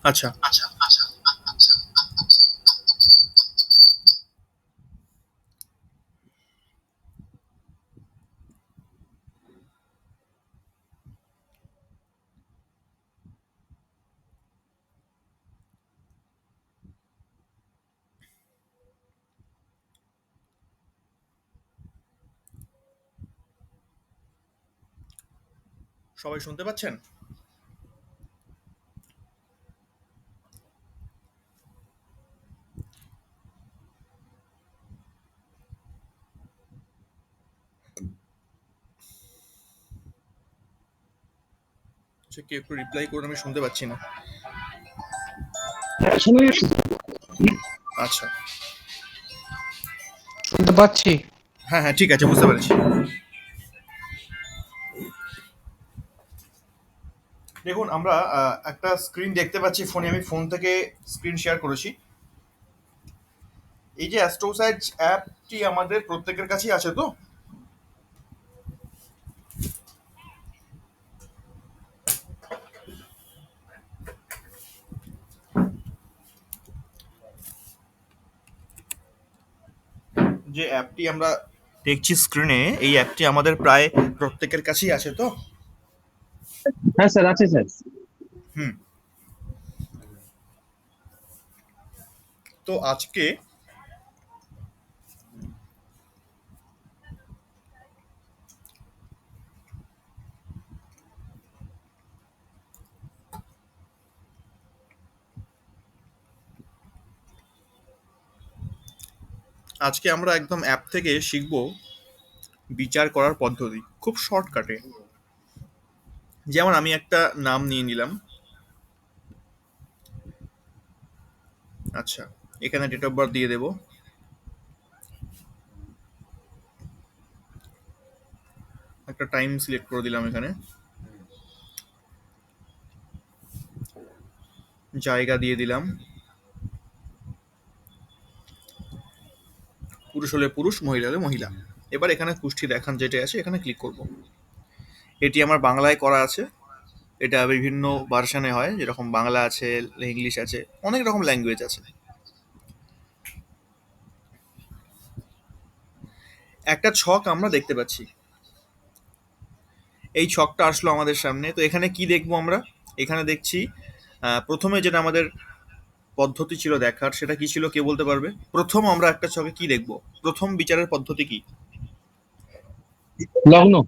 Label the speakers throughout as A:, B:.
A: আচ্ছা। সবাই শুনতে পাচ্ছেন? আচ্ছা, কেউ একটু রিপ্লাই করুন, আমি শুনতে পাচ্ছি না।
B: শুনে
A: আচ্ছা।
B: শুনতে পাচ্ছি।
A: হ্যাঁ হ্যাঁ, ঠিক আছে, বুঝতে পেরেছি। দেখুন, আমরা একটা স্ক্রিন দেখতে পাচ্ছি ফোনে, আমি ফোন থেকে স্ক্রিন শেয়ার করেছি। এই যে অ্যাস্ট্রোসাইট অ্যাপটি আমাদের প্রত্যেকের কাছেই আছে তো? যে অ্যাপটি আমরা দেখছি স্ক্রিনে, এই অ্যাপটি আমাদের প্রায় প্রত্যেকের কাছেই আছে তো?
B: হ্যাঁ স্যার, আছে স্যার।
A: হুম। তো আজকে আমরা একদম অ্যাপ থেকে শিখব বিচার করার পদ্ধতি, খুব শর্টকাটে। যেমন আমি একটা নাম নিয়ে নিলাম। আচ্ছা, এখানে ডেট অফ বার্থ দিয়ে দেব। একটা টাইম সিলেক্ট করে দিলাম এখানে। জায়গা দিয়ে দিলাম। পুরুষ হলে পুরুষ, মহিলা হলে মহিলা। এবার এখানে কুষ্টি দেখান যেটা আছে, এখানে ক্লিক করব। এটি আমার বাংলায় করা আছে। এটা বিভিন্ন ভার্সানে হয়, যেরকম বাংলা আছে, ইংলিশ আছে, অনেক রকম ল্যাঙ্গুয়েজ আছে। একটা ছক আমরা দেখতে পাচ্ছি। এই ছকটা আসলো আমাদের সামনে, তো এখানে কি দেখবো আমরা? এখানে দেখছি প্রথমে যেটা আমাদের পদ্ধতি ছিল দেখার, সেটা কি ছিল, কে বলতে পারবে? প্রথম আমরা একটা ছকে কি দেখবো? প্রথম বিচারের পদ্ধতি কি?
B: লগ্ন।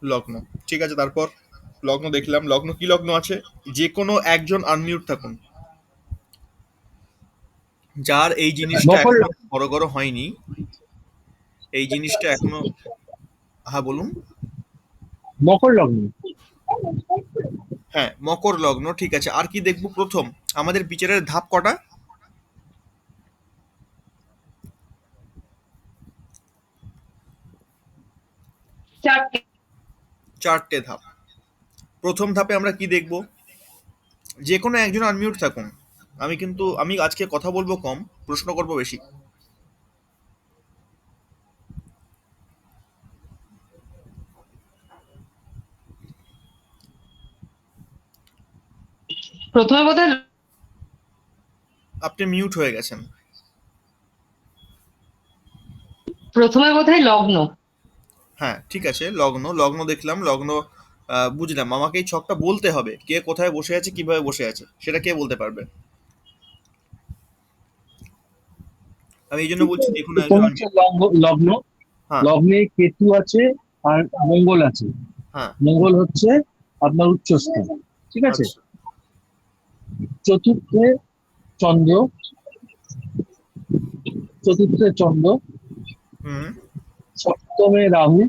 A: লগ্ন। ঠিক আছে, তারপর লগ্ন দেখলাম। লগ্ন, কি লগ্ন আছে? যে কোনো একজন আনমিউট থাকুন, যার এই জিনিসটা
B: মকর
A: এখনো
B: লগ্ন।
A: বড় হয়নি। এই জিনিসটা এখনো, হ্যাঁ বলুন।
B: মকর লগ্ন।
A: হ্যাঁ, মকর লগ্ন, ঠিক আছে। আর কি দেখবো প্রথম? আমাদের বিচারের ধাপ কটা?
B: চারটে।
A: চারটে ধাপ। প্রথম ধাপে আমরা কি দেখব? যে কোনো একজন আনমিউট থাকুন। আমি আজকে কথা বলবো কম, প্রশ্ন করব বেশি।
B: প্রথমে বোধহয়
A: আপনি মিউট হয়ে গেছেন।
B: প্রথমে বোধহয় লগ্ন।
A: হ্যাঁ, ঠিক আছে, লগ্ন। লগ্ন দেখলাম, লগ্ন বুঝলাম। আমাকে এই ছকটা বলতে হবে, কে কোথায় বসে আছে, কিভাবে বসে আছে, সেটা কে বলতে পারবে? আমি এই জন্য বলছি, দেখুন
B: প্রথম
A: একজন
B: হচ্ছে
A: unmute-
B: লগ্ন।
A: হ্যাঁ।
B: লগ্নে কেতু আছে আর মঙ্গল আছে।
A: হ্যাঁ।
B: মঙ্গল হচ্ছে আপনার উচ্চস্থ। ঠিক আছে।
A: আচ্ছা।
B: চতুর্থে চন্দ্র। চতুর্থে চন্দ্র।
A: হুম।
B: সপ্তমে রাহু।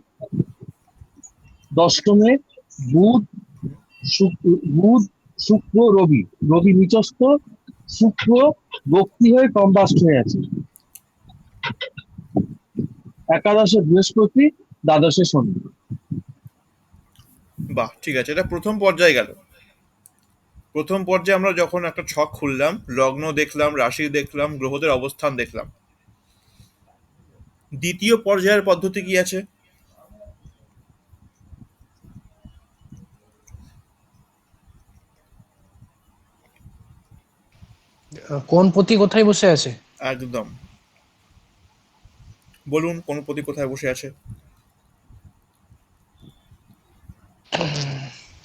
B: দশমে বুধ। বুধ, শুক্র, রবি। রবি নিচস্থ। শুক্র বক্রি হয়ে কম্বাস্ট হয়ে আছে। একাদশে বৃহস্পতি। দ্বাদশে শনি।
A: বাহ, ঠিক আছে, এটা প্রথম পর্যায়ে গেল। প্রথম পর্যায়ে আমরা যখন একটা ছক খুললাম, লগ্ন দেখলাম, রাশি দেখলাম, গ্রহদের অবস্থান দেখলাম। দ্বিতীয় পর্যায়ের পদ্ধতি কি আছে?
C: কোন পতি কোথায় বসে আছে?
A: একদম। বলুন কোন পতি কোথায় বসে আছে?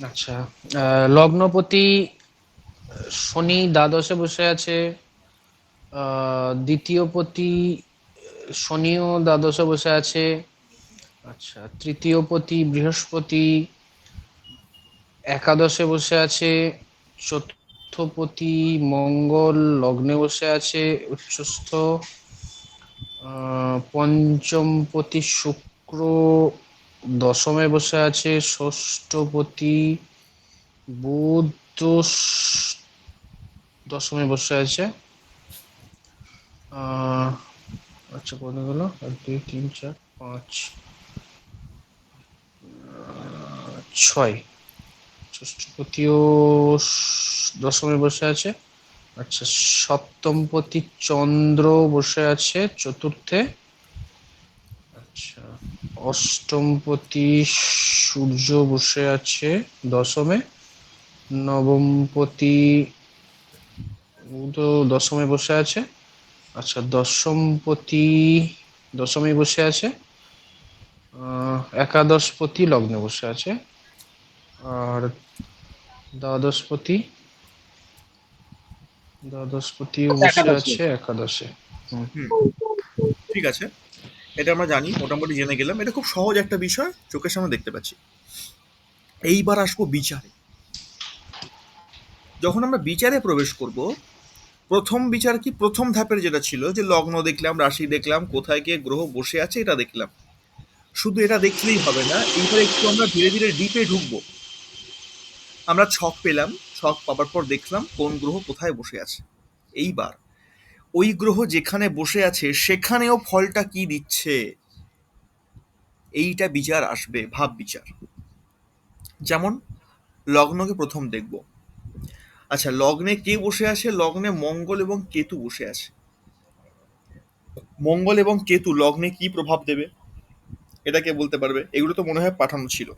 C: আচ্ছা, লগ্নপতি শনি দ্বাদশে বসে আছে। দ্বিতীয় পতি শনিও দ্বাদশে বসে আছে। আচ্ছা, তৃতীয় পতি বৃহস্পতি একাদশে বসে আছে। চতুর্থ পতি মঙ্গল লগ্নে বসে আছে উচ্চস্থ। পঞ্চম পতি শুক্র দশমে বসে আছে। ষষ্ঠপতি বুধ দশমে বসে আছে। আহ আচ্ছা, কত গেল? এক দুই তিন চার পাঁচ ছয়। ষষ্ঠপতিও দশমে বসে আছে। আচ্ছা, সপ্তমপতি চন্দ্র বসে আছে চতুর্থে। আচ্ছা, অষ্টমপতি সূর্য বসে আছে দশমে। নবমপতি বুধ দশমে বসে আছে। আচ্ছা, দশমপতি দশমে বসে আছে। একাদশপতি লগ্নে বসে আছে। আর দ্বাদশপতি দ্বাদশপতিও বসে
B: একাদশে।
C: আছে একাদশে। হুম।
A: হুম, ঠিক আছে। এটা আমরা জানি, মোটামুটি জেনে গেলাম। এটা খুব সহজ একটা বিষয়, চোখের সামনে দেখতে পাচ্ছি। এইবার আসবো বিচারে। যখন আমরা বিচারে প্রবেশ করব, প্রথম বিচার কি, প্রথম ধাপের যেটা ছিল যে লগ্ন দেখলাম, রাশি দেখলাম, কোথায় কে গ্রহ বসে আছে এটা দেখলাম। শুধু এটা দেখলেই হবে না, এইবার একটু আমরা ধীরে ধীরে ডিপে ঢুকবো। আমরা ছক পেলাম, ছক পাবার পর দেখলাম কোন গ্রহ কোথায় বসে আছে। এইবার ওই গ্রহ যেখানে বসে আছে সেখানেও ফলটা কি দিচ্ছে, এইটা বিচার আসবে, ভাব বিচার। যেমন লগ্নকে প্রথম দেখব। আচ্ছা, লগ্নে কে বসে আছে? লগ্নে মঙ্গল এবং কেতু বসে আছে। মঙ্গল এবং কেতু লগ্নে কি প্রভাব দেবে, এটা কে বলতে পারবে? এগুলো তো মনে হয় পাঠানো ছিল,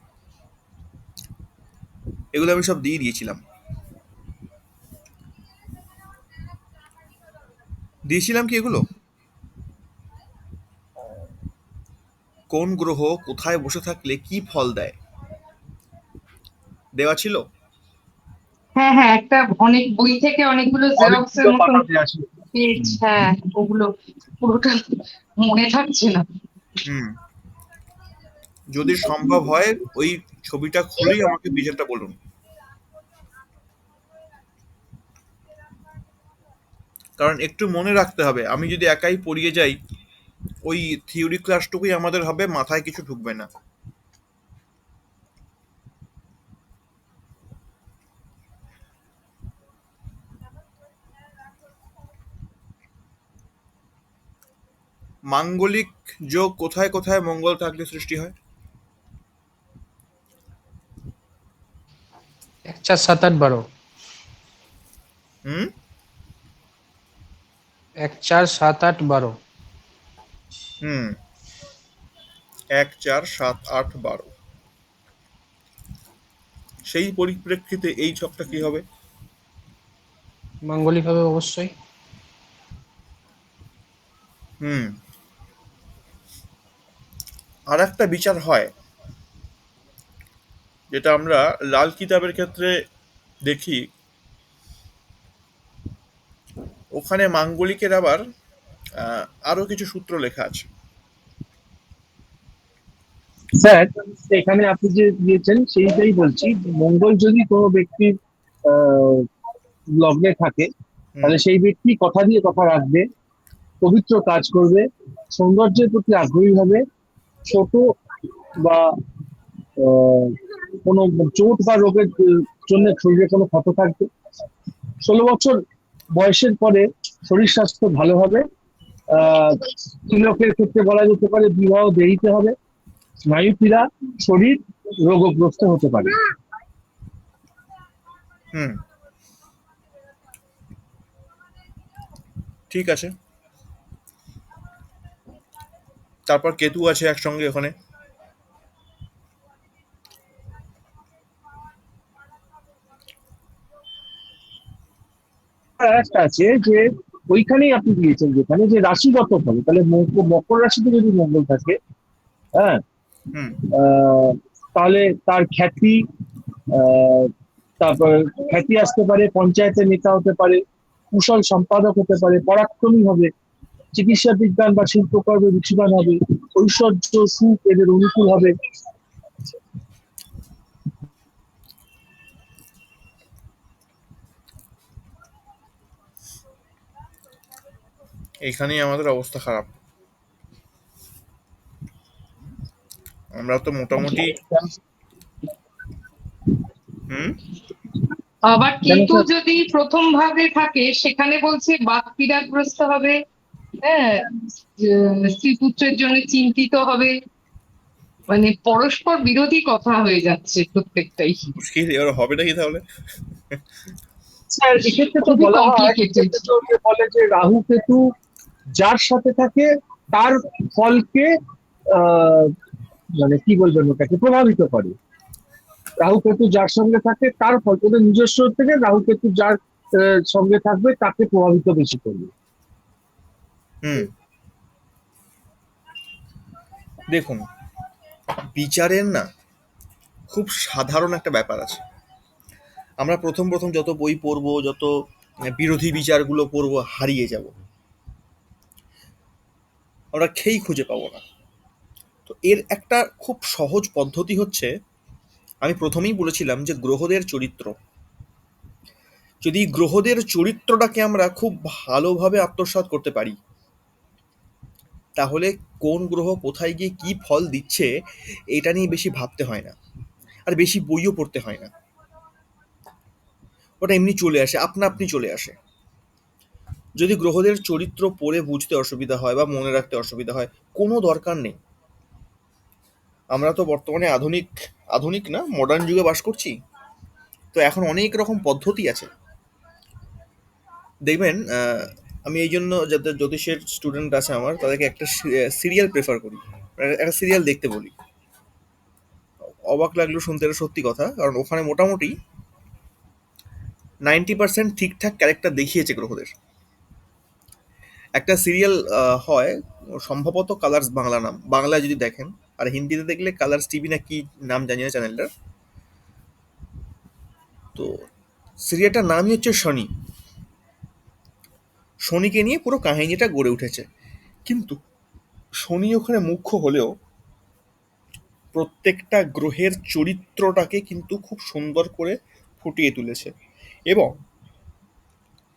A: এগুলো আমি সব দিয়ে দিয়েছিলাম। দিয়েছিলাম কি এগুলো? কোন গ্রহ কোথায় বসে থাকলে কি ফল দেয়, দেওয়া ছিল।
D: হ্যাঁ হ্যাঁ, একটা অনেক বই থেকে অনেকগুলো জেরক্স এর
B: অনেকগুলো
D: মতন
B: পাঠাতে আছে।
D: পেজ,
B: হুম।
D: হ্যাঁ ওগুলো পুরোটা মনে থাকছে না।
A: হুম, যদি সম্ভব হয় ওই ছবিটা খুলেই আমাকে বিচারটা বলুন। কারণ একটু মনে রাখতে হবে, আমি যদি একাই পড়িয়ে যাই, ওই থিওরি ক্লাসটুকুই আমাদের হবে, মাথায় কিছু ঢুকবে না। মাঙ্গলিক যোগ কোথায় কোথায় মঙ্গল থাকলে সৃষ্টি হয়?
C: 1 4 7 8 12।
A: হুম
C: 1 4 7 8 12।
A: হুম 1 4 7 8 12। সেই পরিপ্রেক্ষিতে এই ছকটা কি হবে?
C: মাঙ্গলিক হবে অবশ্যই।
A: হুম আর একটা বিচার হয়, যেটা আমরা লাল কিতাবের ক্ষেত্রে দেখি। ওখানে মাঙ্গলিকের আবার আরো কিছু সূত্র লেখা আছে।
B: স্যার, এখানে আপনি যে দিয়েছেন সেইটাই বলছি, যে মঙ্গল যদি কোনো ব্যক্তির আহ, লগ্নে থাকে,
A: হুম
B: তাহলে সেই ব্যক্তি কথা দিয়ে কথা রাখবে, পবিত্র কাজ করবে, সৌন্দর্যের প্রতি আগ্রহী হবে, ছোট বা আহ, কোনো চোট বা রোগের জন্য শরীরে কোনো ক্ষত থাকবে, 16 বছর বয়সের পরে শরীর স্বাস্থ্য ভালো হবে। তিলকের ক্ষেত্রে বলা যেতে পারে বিবাহ দেরিতে হবে, স্নায়ু পীড়া, শরীর রোগগ্রস্ত হতে পারে।
A: হুম ঠিক আছে। তারপর কেতু আছে একসঙ্গে ওখানে।
B: আর একটা আছে যে ওইখানেই আপনি দিয়েছেন যেখানে যে রাশিগত ফলে, তাহলে মকর রাশিতে যদি মঙ্গল থাকে, হ্যাঁ,
A: হুম।
B: আহ, তাহলে তার খ্যাতি, আহ, তারপর খ্যাতি আসতে পারে, পঞ্চায়েতের নেতা হতে পারে, কুশল সম্পাদক হতে পারে, পরাক্রমী হবে, চিকিৎসা বিজ্ঞান বা শিল্পকর্মে রুচিবান হবে, ঐশ্বর্য সুখ এদের অনুকূল হবে।
A: এখানেই আমাদের অবস্থা খারাপ। আমরা তো মোটামুটি হুম
D: আবার
B: কেন
D: কেতু
B: স্যার?
D: যদি প্রথম ভাবে থাকে সেখানে বলছে বাকপীড়াগ্রস্ত হবে, হ্যাঁ, স্ত্রী পুত্রের জন্য চিন্তিত হবে, মানে পরস্পর বিরোধী কথা হয়ে যাচ্ছে প্রত্যেকটাই।
A: মুশকিল, এবার হবে নাকি তাহলে?
B: স্যার এক্ষেত্রে তো
D: খুবই
B: বলা হয়,
D: কমপ্লিকেটেড।
B: এক্ষেত্রে তো যে বলে যে রাহু কেতু যার সাথে থাকে তার ফলকে আহ মানে কি বলবেন ওটাকে প্রভাবিত করে। রাহু কেতু যার সঙ্গে থাকে তার ফল, ওদের নিজস্ব থেকে রাহু কেতু যার সঙ্গে থাকবে তাকে প্রভাবিত বেশি করবে।
A: হুম। দেখুন, বিচারের না খুব সাধারণ একটা ব্যাপার আছে। আমরা প্রথম প্রথম যত বই পড়বো, যত বিরোধী বিচারগুলো পড়বো, হারিয়ে যাব, আমরা খেই খুঁজে পাবো না। তো এর একটা খুব সহজ পদ্ধতি হচ্ছে, আমি প্রথমেই বলেছিলাম যে গ্রহদের চরিত্র, যদি গ্রহদের চরিত্রটাকে আমরা খুব ভালোভাবে আত্মসাৎ করতে পারি, তাহলে কোন গ্রহ কোথায় গিয়ে কি ফল দিচ্ছে এটা নিয়ে বেশি ভাবতে হয় না, আর বেশি বইও পড়তে হয় না। ওটা এমনি চলে আসে, আপনা আপনি চলে আসে। যদি গ্রহদের চরিত্র পড়ে বুঝতে অসুবিধা হয় বা মনে রাখতে অসুবিধা হয়, কোনো দরকার নেই। আমরা তো বর্তমানে আধুনিক, আধুনিক না, মডার্ন যুগে বাস করছি। তো এখন অনেক রকম পদ্ধতি আছে। দেখবেন, আমি এই জন্য যাদের জ্যোতিষের স্টুডেন্ট আছে আমার, তাদেরকে একটা সিরিয়াল প্রেফার করি, একটা সিরিয়াল দেখতে বলি। অবাক লাগলেও শুনতে, এটা সত্যি কথা, কারণ ওখানে মোটামুটি 90% ঠিকঠাক ক্যারেক্টার দেখিয়েছে গ্রহদের। একটা সিরিয়াল হয়, সম্ভবত কালার্স বাংলা নাম, বাংলায় যদি দেখেন, আর হিন্দিতে দেখলে কালার্স টিভি না কি নাম জানি না চ্যানেলটার। তো সিরিয়ালটার নামই হচ্ছে শনি। শনিকে নিয়ে পুরো কাহিনীটা গড়ে উঠেছে। কিন্তু শনি ওখানে মুখ্য হলেও প্রত্যেকটা গ্রহের চরিত্রটাকে কিন্তু খুব সুন্দর করে ফুটিয়ে তুলেছে। এবং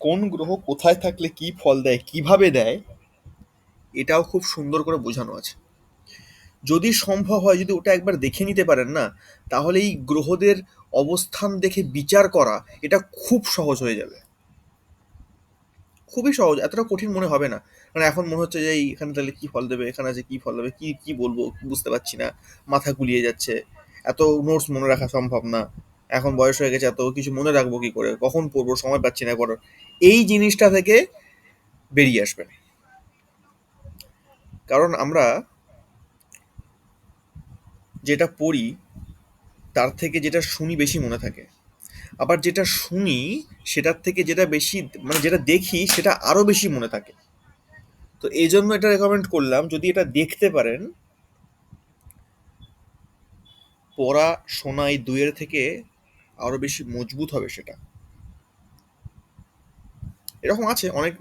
A: কোন গ্রহ কোথায় থাকলে কি ফল দেয়, কিভাবে দেয়, এটাও খুব সুন্দর করে বোঝানো আছে। যদি সম্ভব হয়, যদি ওটা একবার দেখে নিতে পারেন না, তাহলে এই গ্রহদের অবস্থান দেখে বিচার করা এটা খুব সহজ হয়ে যাবে। খুবই সহজ, এতটা কঠিন মনে হবে না। কারণ এখন মনে হচ্ছে যে এখানে তাহলে কি ফল দেবে, এখানে আছে কি ফল দেবে, কি কি বলবো বুঝতে পারছি না, মাথা গুলিয়ে যাচ্ছে, এত নোটস মনে রাখা সম্ভব না, এখন বয়স হয়ে গেছে, এত কিছু মনে রাখবো কি করে, কখন পড়বো, সময় পাচ্ছি না পড়ার। এই জিনিসটা থেকে বেরিয়ে আসবেন। কারণ আমরা যেটা পড়ি তার থেকে যেটা শুনি বেশি মনে থাকে। আবার যেটা শুনি সেটার থেকে যেটা বেশি, মানে যেটা দেখি সেটা আরো বেশি মনে থাকে। তো এই জন্য এটা রেকমেন্ড করলাম, যদি এটা দেখতে পারেন, পড়া শোনা এই দুইয়ের থেকে আরো বেশি মজবুত হবে সেটা। এরকম আছে অনেক,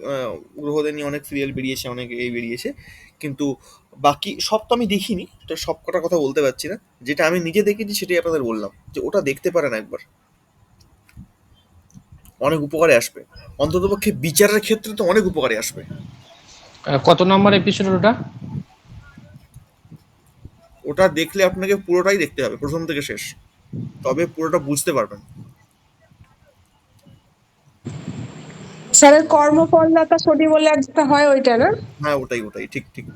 A: গ্রহদের নিয়ে অনেক সিরিয়াল বেরিয়েছে, অনেক এই বেরিয়েছে, কিন্তু বাকি সব তো আমি দেখিনি, তো সব কটার কথা বলতে পারছি না। যেটা আমি নিজে দেখেছি সেটাই আপনাদের বললাম, যে ওটা দেখতে পারেন একবার, অনেক উপকারে আসবে। অন্ততপক্ষে বিচারের ক্ষেত্রে তো অনেক উপকারে আসবে।
C: কত নম্বর এপিসোড ওটা?
A: ওটা দেখলে আপনাকে পুরোটাই দেখতে হবে, প্রথম থেকে শেষ, তবে পুরোটা বুঝতে পারবেন।
E: স্যারের কর্মফলদাতা শনি বলে একটা হয় ওইটা না?
A: হ্যাঁ, ওটাই ওটাই, ঠিক ঠিক।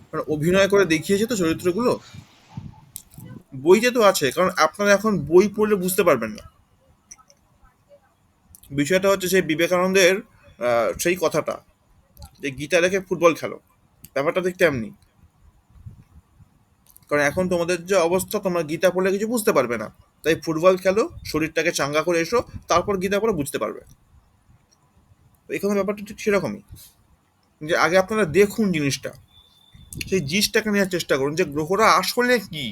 A: কারণ অভিনয় করে দেখিয়েছে তো চরিত্রগুলো, বইতে তো আছে, কারণ আপনারা এখন বই পড়লে বুঝতে পারবেন না। বিষয়টা হচ্ছে সেই বিবেকানন্দের সেই কথাটা, যে গীতা রেখে ফুটবল খেলো, ব্যাপারটা দেখতে এমনি। কারণ এখন তোমাদের যে অবস্থা, তোমরা গীতা পড়লে কিছু বুঝতে পারবে না, তাই ফুটবল খেলো, শরীরটাকে চাঙ্গা করে এসো, তারপর গীতা পড়ে বুঝতে পারবে। তো এখানে ব্যাপারটা ঠিক সেরকমই, যে আগে আপনারা দেখুন জিনিসটা, সেই জিনিসটাকে নেওয়ার চেষ্টা করুন যে গ্রহরা আসলে কি,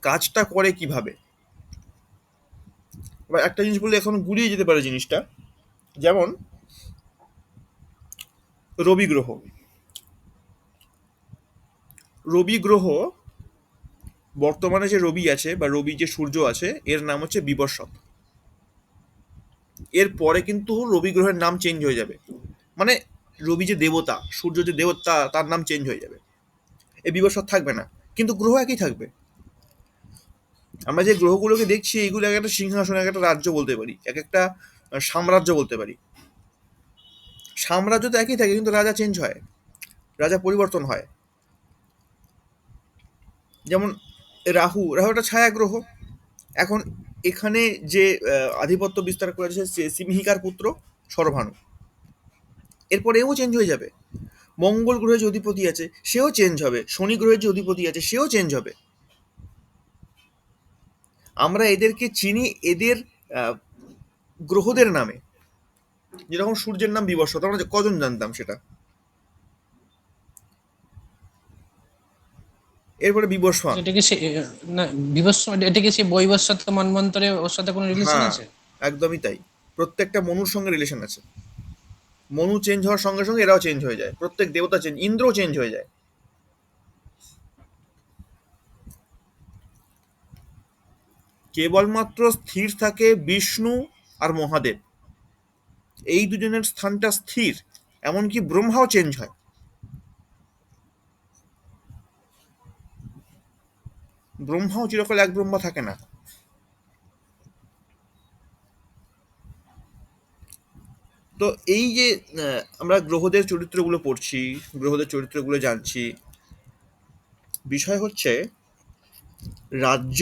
A: কাজটা করে কিভাবে। এবার একটা জিনিস বললে এখন গুলিয়ে যেতে পারে জিনিসটা, যেমন রবি গ্রহ। রবি গ্রহ, বর্তমানে যে রবি আছে বা রবি যে সূর্য আছে, এর নাম হচ্ছে বিবস্বত। এর পরে কিন্তু রবি গ্রহের নাম চেঞ্জ হয়ে যাবে, মানে রবি যে দেবতা, সূর্য যে দেবতা, তার নাম চেঞ্জ হয়ে যাবে। এই বিবস্বত থাকবে না, কিন্তু গ্রহ একই থাকবে। আমরা যে গ্রহগুলোকে দেখছি, এইগুলো এক একটা সিংহাসন, এক একটা রাজ্য বলতে পারি, এক একটা সাম্রাজ্য বলতে পারি। সাম্রাজ্য তো একই থাকে, কিন্তু রাজা চেঞ্জ হয়, রাজা পরিবর্তন হয়। যেমন রাহু, রাহু একটা ছায়া গ্রহ। এখন এখানে যে আধিপত্য বিস্তার করেছে সে সিমহিকার পুত্র সরভানু, এরপরে এও চেঞ্জ হয়ে যাবে। মঙ্গল গ্রহের যে অধিপতি আছে সেও চেঞ্জ হবে, শনি গ্রহের যে অধিপতি আছে সেও চেঞ্জ হবে। আমরা এদেরকে চিনি এদের আহ, গ্রহদের নামে। যেরকম সূর্যের নাম বিবস্বত, আমরা কজন জানতাম সেটা। এরপরে বিবস্বান।
C: এটাকে সে না বিবস্ব, এটাকে সে বৈবস্বত মন্বন্তরে ওর সাথে কোনো রিলেশন
A: হ্যাঁ,
C: আছে?
A: একদমই তাই। প্রত্যেকটা মনুর সঙ্গে রিলেশন আছে। মনু চেঞ্জ হওয়ার সঙ্গে সঙ্গে এরাও চেঞ্জ হয়ে যায়, প্রত্যেক দেবতা চেঞ্জ, ইন্দ্রও চেঞ্জ হয়ে যায়। কেবলমাত্র স্থির থাকে বিষ্ণু আর মহাদেব, এই দুজনের স্থানটা স্থির। এমনকি ব্রহ্মাও চেঞ্জ হয়। ব্রহ্মাও চিরকাল এক ব্রহ্মা থাকে না। তো এই যে আমরা গ্রহদের চরিত্রগুলো পড়ছি, গ্রহদের চরিত্রগুলো জানছি, বিষয় হচ্ছে রাজ্য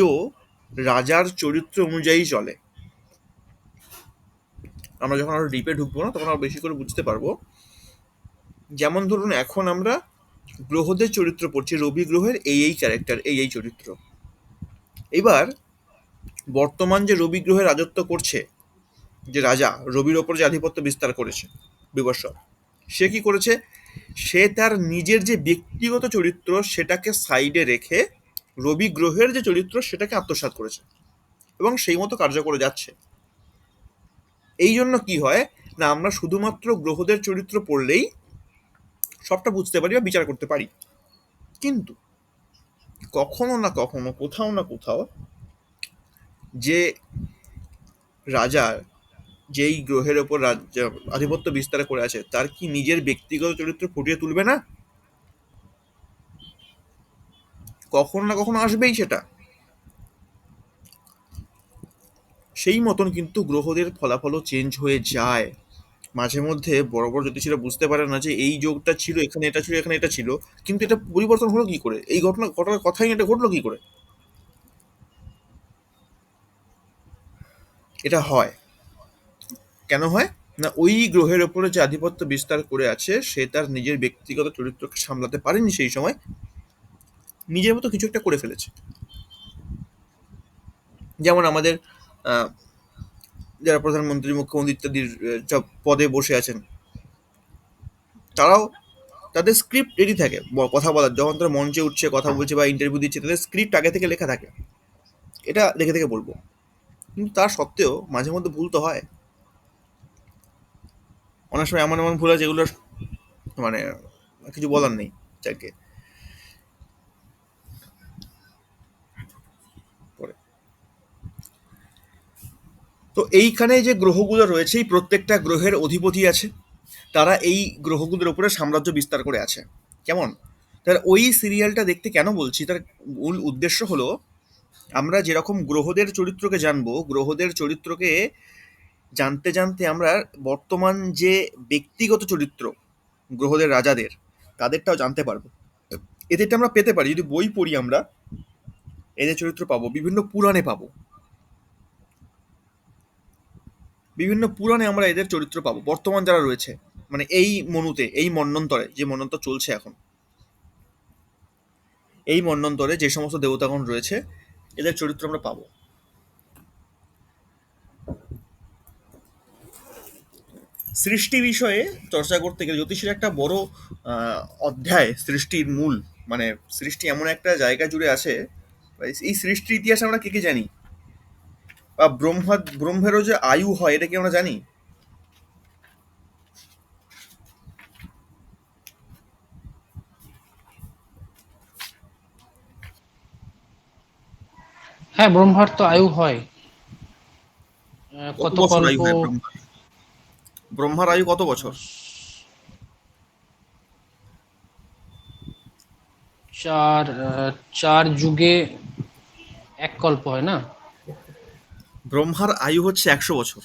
A: রাজার চরিত্র অনুযায়ী চলে। আমরা যখন আরো ডিপে ঢুকবো না, তখন আরো বেশি করে বুঝতে পারবো। যেমন ধরুন, এখন আমরা গ্রহদের চরিত্র পড়ছি, রবি গ্রহের এই এই ক্যারেক্টার, এই এই চরিত্র। এবার বর্তমান যে রবি গ্রহে রাজত্ব করছে, যে রাজা রবির ওপর যে আধিপত্য বিস্তার করেছে বিবস্বর, সে কি করেছে? সে তার নিজের যে ব্যক্তিগত চরিত্র সেটাকে সাইডে রেখে রবি গ্রহের যে চরিত্র সেটাকে আত্মসাৎ করেছে, এবং সেই মতো কার্য করে যাচ্ছে। এই জন্য কি হয় না, আমরা শুধুমাত্র গ্রহদের চরিত্র পড়লেই সবটা বুঝতে পারি বা বিচার করতে পারি। কিন্তু কখনো না কখনো, কোথাও না কোথাও, যে রাজা যেই গ্রহের ওপর আধিপত্য বিস্তার করে আছে, তার কি নিজের ব্যক্তিগত চরিত্র ফুটিয়ে তুলবে না? কখনো না কখনো আসবেই সেটা। সেই মতন কিন্তু গ্রহদের ফলাফলও চেঞ্জ হয়ে যায়। মাঝে মধ্যে বড় বড় জ্যোতিষীরা বুঝতে পারে না যে এই যোগটা ছিল, এখানে এটা ছিল, এখানে এটা ছিল, কিন্তু এটা পরিবর্তন হলো কি করে, এই ঘটনা ঘটার কথাই এটা ঘটলো কি করে। এটা হয় কেন হয় না, ওই গ্রহের ওপরে যে আধিপত্য বিস্তার করে আছে সে তার নিজের ব্যক্তিগত চরিত্রকে সামলাতে পারেনি সেই সময়, নিজের মতো কিছু একটা করে ফেলেছে। যেমন আমাদের আহ, যারা প্রধানমন্ত্রী, মুখ্যমন্ত্রী ইত্যাদির সব পদে বসে আছেন, তারাও তাদের স্ক্রিপ্ট রেডি থাকে কথা বলার, যখন তারা মঞ্চে উঠছে, কথা বলছে বা ইন্টারভিউ দিচ্ছে, তাদের স্ক্রিপ্ট আগে থেকে লেখা থাকে, এটা দেখে দেখে বলবো। কিন্তু তার সত্ত্বেও মাঝে মধ্যে ভুল তো হয়। অনেক সময় এমন এমন ভুল হয় যেগুলো মানে কিছু বলার নেই যাকে পরে। তো এইখানে যে গ্রহগুলো রয়েছে, এই প্রত্যেকটা গ্রহের অধিপতি আছে, তারা এই গ্রহগুলোর উপরে সাম্রাজ্য বিস্তার করে আছে। কেমন? তার ওই সিরিয়ালটা দেখতে কেন বলছি, তার মূল উদ্দেশ্য হলো, আমরা যেরকম গ্রহদের চরিত্রকে জানবো, গ্রহদের চরিত্রকে জানতে জানতে আমরা বর্তমান যে ব্যক্তিগত চরিত্র গ্রহদের রাজাদের, তাদেরটাও জানতে পারবো। এদেরটা আমরা পেতে পারি যদি বই পড়ি, আমরা এদের চরিত্র পাবো, বিভিন্ন পুরাণে পাবো, বিভিন্ন পুরাণে আমরা এদের চরিত্র পাবো, বর্তমান যারা রয়েছে, মানে এই মনুতে, এই মন্বন্তরে, যে মন্বন্তর চলছে এখন, এই মন্বন্তরে যে সমস্ত দেবতাগণ রয়েছে এদের চরিত্র আমরা পাবো। সৃষ্টি বিষয়ে চর্চা করতে গেলে জ্যোতিষের একটা বড় অধ্যায় সৃষ্টির মূল, মানে সৃষ্টি এমন একটা জায়গা জুড়ে আছে। এই সৃষ্টির ইতিহাস আমরা কে কে জানি? বা ব্রহ্মেরও যে আয়ু হয় এটা কি আমরা জানি?
C: হ্যাঁ, ব্রহ্মার তো আয়ু হয়।
A: কত
C: কত
A: বছর আয়ু
C: কল্প?
A: হয় ব্রহ্মার? ব্রহ্মার আয়ু কত বছর?
C: চার চার যুগে এক কল্প হয় না?
A: ব্রহ্মার আয়ু হচ্ছে 100 বছর।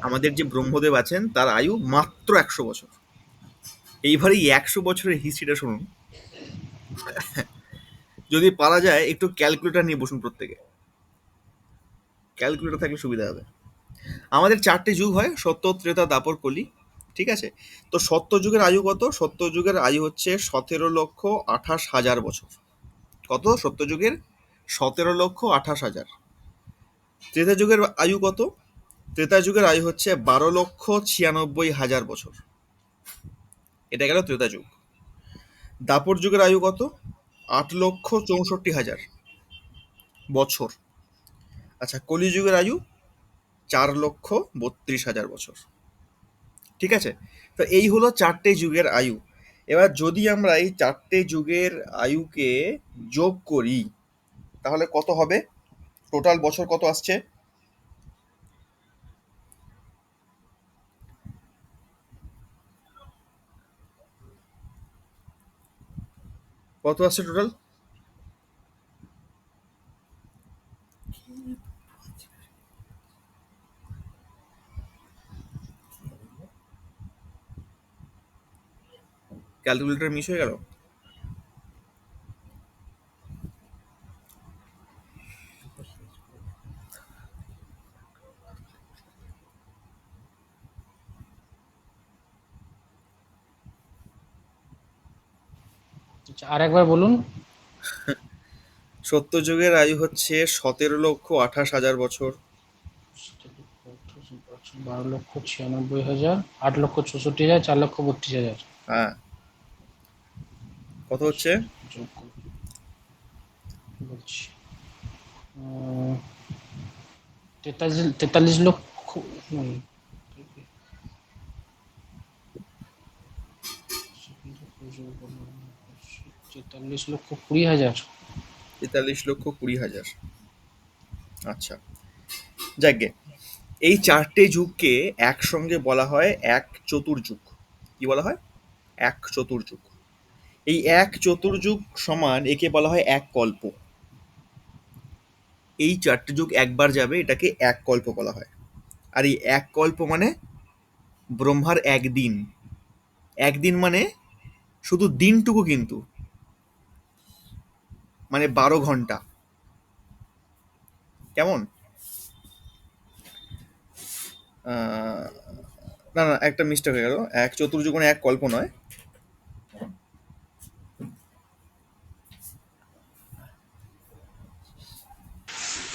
A: আমাদের যে ব্রহ্মদেব আছেন তার আয়ু মাত্র 100 বছর। এইবার এই 100 বছরের হিস্ট্রিটা শুনুন। যদি পারা যায় একটু ক্যালকুলেটর নিয়ে বসুন প্রত্যেকে, ক্যালকুলেটর থাকলে সুবিধা হবে। আমাদের 4টে যুগ হয়, সত্য, ত্রেতা, দাপর, কলি। ঠিক আছে? তো সত্য যুগের আয়ু কত? সত্য যুগের আয়ু হচ্ছে 17,28,000 বছর। কত? সত্য যুগের 17,28,000। ত্রেতা যুগের আয়ু কত? ত্রেতা যুগের আয়ু হচ্ছে 12,96,000 বছর। এটা গেল ত্রেতা যুগ। দাপর যুগের আয়ু কত? 8,64,000 বছর। আচ্ছা, কলি যুগের আয়ু 4,32,000 বছর। ঠিক আছে? তো এই হলো 4টে যুগের আয়ু। এবার যদি আমরা এই 4টে যুগের আয়ুকে যোগ করি তাহলে কত হবে? টোটাল বছর কত আসছে? কত আসছে টোটাল? ক্যালকুলেটর মিস হয়ে গেল।
C: আচ্ছা, আর একবার বলুন।
A: সত্য যুগের আয়ু হচ্ছে 17,28,000 বছর।
C: 12,96,000, 8,64,000, 4,32,000।
A: হ্যাঁ, কত হচ্ছে?
C: যোগ করুন, বলছি। উম, 43 লক্ষ। হুম, 43,20,000।
A: 43,20,000। আচ্ছা, যাকগে, এই 4টে যুগকে একসঙ্গে বলা হয় এক চতুর্যুগ। কি বলা হয়? এক চতুর্যুগ। এই এক চতুর্যুগ সমান একে বলা হয় এক কল্প। এই 4টে যুগ একবার যাবে এটাকে এক কল্প বলা হয়। আর এই এক কল্প মানে ব্রহ্মার একদিন। একদিন মানে শুধু দিনটুকু কিন্তু, মানে 12 ঘন্টা। কেমন? না না, একটা মিস্টেক হয়ে গেল। এক চতুর্যুগ মানে এক কল্প নয়।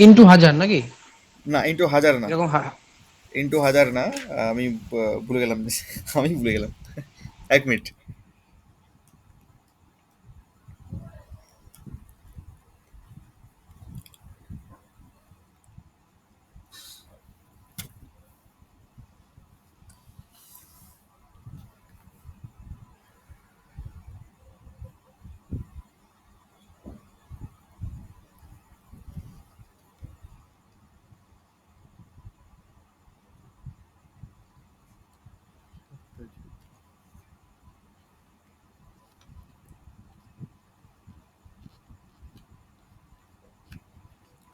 C: ইন্টু হাজার নাকি?
A: না, ইন্টু হাজার না।
C: এরকম
A: ইন্টু হাজার না। আমি ভুলে গেলাম। আমি ভুলে গেলাম। 1 মিনিট।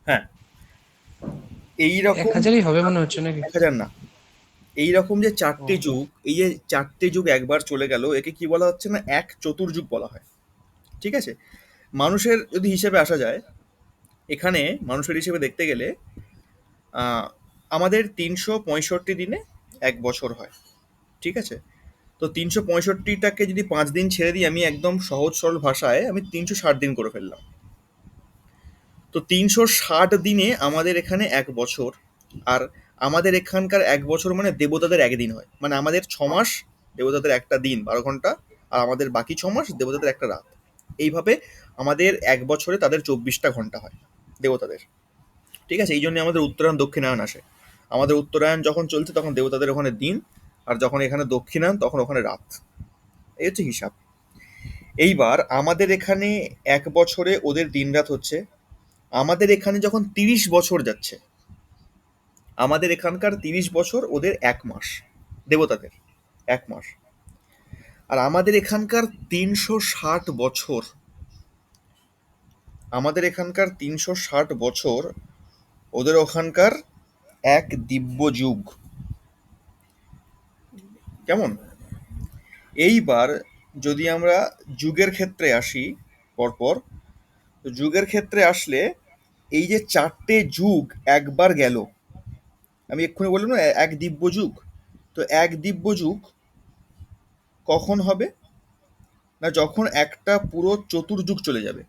A: হ্যাঁ,
C: এক
A: এইরকম।
C: হাজারই হবে মনে হচ্ছে নাকি?
A: 1,000 না। এইরকম যে
C: ও,
A: 4টে যুগ, এই যে 4টে যুগ একবার চলে গেল একে কি বলা হচ্ছে না এক চতুর্যুগ বলা হয়। ঠিক আছে? মানুষের যদি হিসেবে আসা যায়, এখানে মানুষের হিসেবে দেখতে গেলে আহ, আমাদের 365 দিনে 1 বছর হয়। ঠিক আছে? তো 365টাকে যদি 5 দিন ছেড়ে দিই, আমি একদম সহজ সরল ভাষায় আমি 360 দিন করে ফেললাম। তো 360 দিনে আমাদের এখানে 1 বছর। আর আমাদের এখানকার 1 বছর মানে দেবতাদের একদিন হয়, মানে আমাদের 6 মাস, দেবতাদের একটা দিন 12 ঘন্টা, আর আমাদের বাকি 6 মাস দেবতাদের একটা রাত। এইভাবে আমাদের 1 বছরে তাদের 24টা ঘন্টা হয় দেবতাদের। ঠিক আছে, এই জন্য আমাদের উত্তরায়ণ দক্ষিণায়ন আসে। আমাদের উত্তরায়ণ যখন চলছে তখন দেবতাদের ওখানে দিন, আর যখন এখানে দক্ষিণায়ন তখন ওখানে রাত। এই হচ্ছে হিসাব। এইবার আমাদের এখানে 1 বছরে ওদের দিন রাত হচ্ছে। আমাদের এখানে যখন 30 বছর যাচ্ছে, আমাদের এখানকার 30 বছর ওদের 1 মাস, দেবতাদের 1 মাস। আর আমাদের এখানকার 360 বছর, আমাদের এখানকার 360 বছর ওদের ওখানকার 1 দিব্য যুগ। কেমন? এইবার যদি আমরা যুগের ক্ষেত্রে আসি পরপর, তো যুগের ক্ষেত্রে আসলে এই যে 4টে যুগ একবার গেল, আমি এক্ষুনি বললাম না 1 দিব্য যুগ, তো 1 দিব্য যুগ কখন হবে না যখন একটা পুরো চতুর্যুগ চলে যাবে।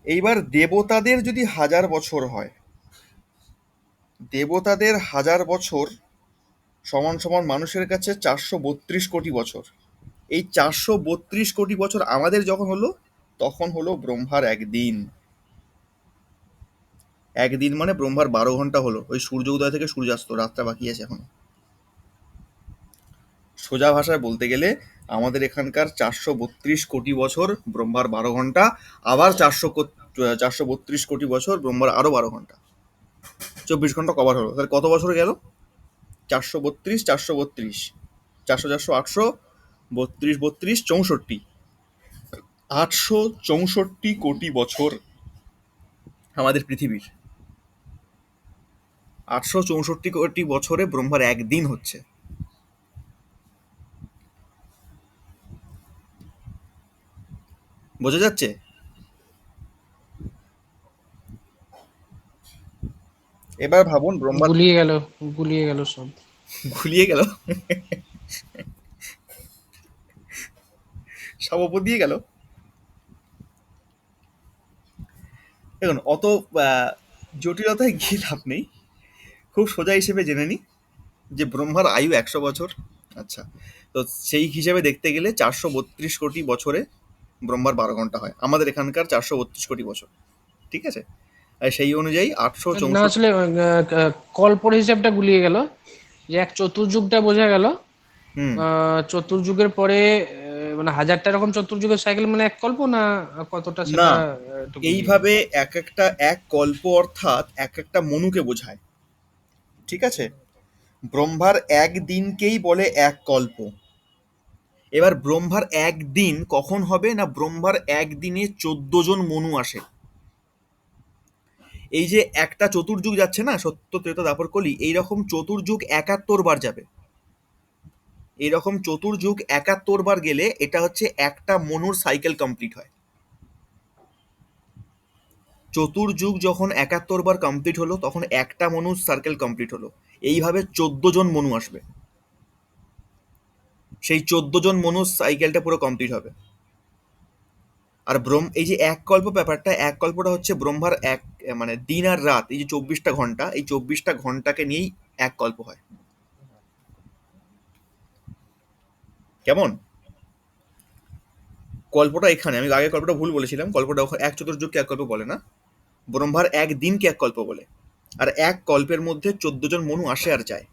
A: এইবার দেবতাদের যদি 1000 বছর হয়, দেবতাদের 1000 বছর সমান সমান মানুষের কাছে 432 কোটি বছর। এই 432 কোটি বছর আমাদের যখন হলো, তখন হলো ব্রহ্মার একদিন। একদিন মানে ব্রহ্মার 12 ঘন্টা হলো, ওই সূর্য উদয় থেকে সূর্যাস্ত, রাতটা বাকি আছে এখন। সোজা ভাষায় বলতে গেলে আমাদের এখানকার 432 কোটি বছর ব্রহ্মার 12 ঘন্টা, আবার 432 কোটি বছর ব্রহ্মার আরো 12 ঘন্টা, 24 ঘন্টা কভার হলো। তাহলে কত বছর গেল? 432, 432, 400, 400, 800, 32, 32, 64, 864 কোটি বছর আমাদের পৃথিবীর। 864 কোটি বছরে ব্রহ্মার একদিন হচ্ছে। বোঝা যাচ্ছে? এবার ভাবুন ব্রহ্মার
C: গুলিয়ে গেল সব।
A: গুলিয়ে গেল, সব ওপর দিয়ে গেল। দেখুন, অত জটিলতায় গিয়ে লাভ নেই, খুব সোজা হিসেবে জেনে নিই যে ব্রহ্মার আয়ু 100 বছর। আচ্ছা, তো সেই হিসেবে দেখতে গেলে 432 কোটি বছরে ব্রহ্মার 12 ঘন্টা হয়, আমাদের এখানকার 432 কোটি বছর। ঠিক আছে, আর সেই অনুযায়ী আটশো
C: না
A: চৌষট্টি
C: আসলে কল্পর হিসাবটা গুলিয়ে গেল, যে এক চতুর্যুগটা বোঝা গেল।
A: হুম,
C: চতুর্যুগের পরে মানে 1000টা এরকম চতুর্যুগের সাইকেল মানে এক কল্প না কতটা,
A: না,
C: সেটা একটু গুলিয়ে গেল।
A: এইভাবে এক একটা এক কল্প অর্থাৎ এক একটা মনুকে বোঝায়। ঠিক আছে, ব্রহ্মার একদিনকেই বলে এক কল্প। এবার ব্রহ্মার একদিন কখন হবে না, ব্রহ্মার একদিনে 14 জন মনু আসে। এই যে একটা চতুর্যুগ যাচ্ছে না, সত্য ত্রেতা দাপর কলি, এইরকম চতুর্যুগ 71 বার যাবে। এইরকম চতুর্যুগ 71 বার গেলে এটা হচ্ছে একটা মনুর সাইকেল কমপ্লিট হয়। চতুর্যুগ যখন 71 বার কমপ্লিট হলো, তখন একটা মনুর সার্কেল কমপ্লিট হলো। এইভাবে 14 জন মনু আসবে, সেই 14 জন মনুর সাইকেলটা পুরো কমপ্লিট হবে। আর এই যে এক কল্প ব্যাপারটা, এক কল্পটা হচ্ছে ব্রহ্মার এক মানে দিন আর রাত, এই যে 24টা ঘন্টা, এই 24টা ঘন্টাকে নিয়েই এক কল্প হয়। কেমন? কল্পটা এখানে, আমি আগে কল্পটা ভুল বলেছিলাম, কল্পটা এক চতুর্যুগকে এক কল্প বলে না, ব্রহ্মার এক দিনকে এক কল্প বলে। আর এক কল্পের মধ্যে 14 জন মনু আসে আর যায়।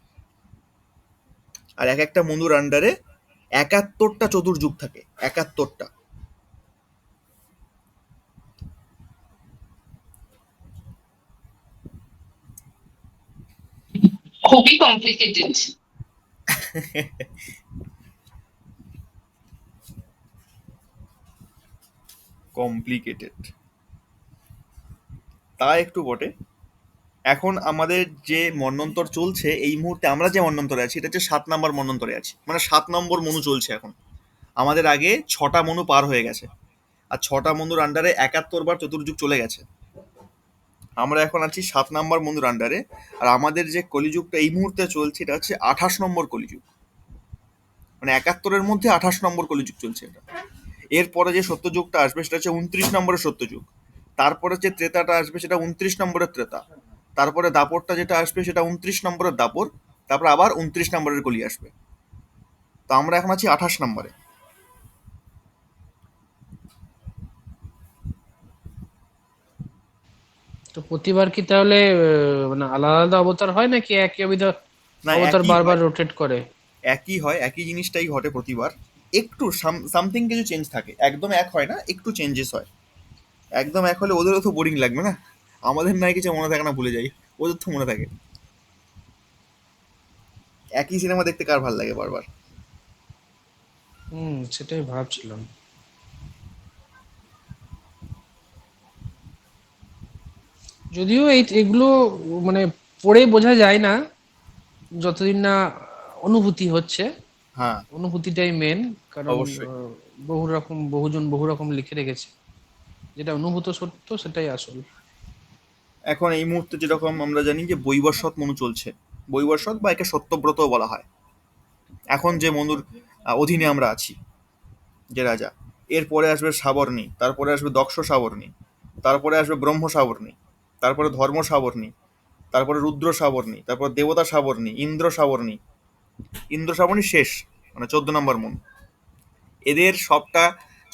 A: আর এক একটা মনুর আন্ডারে 71টা চতুর্যুগ থাকে, 71টা।
D: খুবই কমপ্লিকেটেড।
A: কমপ্লিকেটেড, তা একটু বটে। এখন আমাদের যে মন্বন্তর চলছে এই মুহূর্তে, আমরা যে মন্বন্তরে আছি এটা হচ্ছে 7 নম্বর মন্বন্তরে আছি, মানে 7 নম্বর মনু চলছে এখন। আমাদের আগে 6টা মনু পার হয়ে গেছে, আর 6টা মনুর আন্ডারে 71 বার চতুর্যুগ চলে গেছে। আমরা এখন আছি 7 নম্বর মনুর আন্ডারে। আর আমাদের যে কলিযুগটা এই মুহূর্তে চলছে এটা হচ্ছে 28 নম্বর কলিযুগ, মানে 71-এর মধ্যে 28 নম্বর কলিযুগ চলছে এটা। এরপরে যে সত্যযুগটা আসবে সেটা হচ্ছে 29 নম্বরের সত্যযুগ। তারপরে যে ত্রেতাটা আসবে সেটা 29 নম্বরের ত্রেতা। তারপরে দাপরটা যেটা আসবে সেটা 29 নম্বরের দাপর। তারপর আবার 29 নম্বরের কলি আসবে। তো আমরা এখন আছি 28 নম্বরে।
C: তো প্রতিবার কি তাহলে মানে আলাদা আলাদা অবতার হয় নাকি একই
A: না,
C: অবতার
A: একই
C: বারবার
A: হয়,
C: রোটেট করে?
A: একই হয়, একই জিনিসটাই ঘটে প্রতিবার। একটু সামথিং কিছু চেঞ্জ থাকে, একদম এক হয় না, একটু চেঞ্জেস হয়। একদম এক হলে ওদেরও তো বোরিং লাগবে না, আমাদের নাই কিছু মনে থাকে না, ভুলে যাই, ওদের তো মনে থাকে। একই সিনেমা দেখতে কার ভালো লাগে বারবার?
C: সেটাই ভাবছিলাম। যদিও এগুলো মানে পড়ে বোঝা যায় না যতদিন না অনুভূতি হচ্ছে।
A: হ্যাঁ,
C: অনুভূতিটাই মেন, কারণ
A: অবশ্যই।
C: বহুজন বহু রকম লিখে রেখেছে, যেটা অনুভূত সত্য সেটাই আসল।
A: এখন এই মুহূর্তে যেরকম আমরা জানি যে বৈবস্বত মনু চলছে, বৈবস্বত বা একে সত্যব্রতও বলা হয়। এখন যে মনুর অধীনে আমরা আছি, যে রাজা, এরপরে আসবে সাবর্ণী, তারপরে আসবে দক্ষ সাবর্ণী, তারপরে আসবে ব্রহ্ম সাবর্ণী, তারপরে ধর্ম সাবর্ণী, তারপরে রুদ্র সাবর্ণী, তারপর দেবতা সাবর্ণী, ইন্দ্র সাবর্ণী। ইন্দ্র সাবর্ণী শেষ, মানে 14 নম্বর মন। এদের সবটা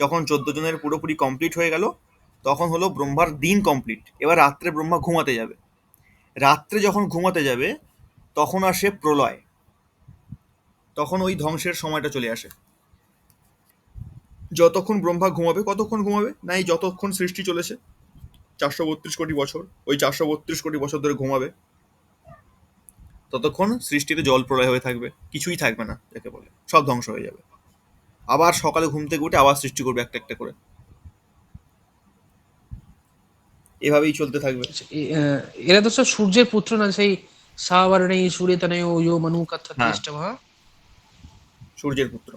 A: যখন 14 জনের পুরোপুরি কমপ্লিট হয়ে গেল, তখন হলো ব্রহ্মার দিন কমপ্লিট। এবার রাত্রে ব্রহ্মা ঘুমাতে যাবে। রাত্রে যখন ঘুমাতে যাবে তখন আসে প্রলয়, তখন ওই ধ্বংসের সময়টা চলে আসে। যতক্ষণ ব্রহ্মা ঘুমাবে, কতক্ষণ ঘুমাবে না, এই যতক্ষণ সৃষ্টি চলেছে 432 কোটি বছর, ওই 432 কোটি বছর ধরে ঘুমাবে। ততক্ষণ সৃষ্টিতে জল প্রলয় হয়ে থাকবে, কিছুই থাকবে না যাকে বলে, সব ধ্বংস হয়ে যাবে। আবার সকালে ঘুম থেকে উঠে আবার সৃষ্টি করবে একটা একটা করে, এভাবেই চলতে থাকবে।
C: আচ্ছা, এরা তো সব সূর্যের পুত্র না, সেই সাবর্ণে সূর্যতনয় ইয়ো মনু কথ্যতে
A: হ্যাঁ,
C: ইষ্টমঃ।
A: সূর্যের পুত্র।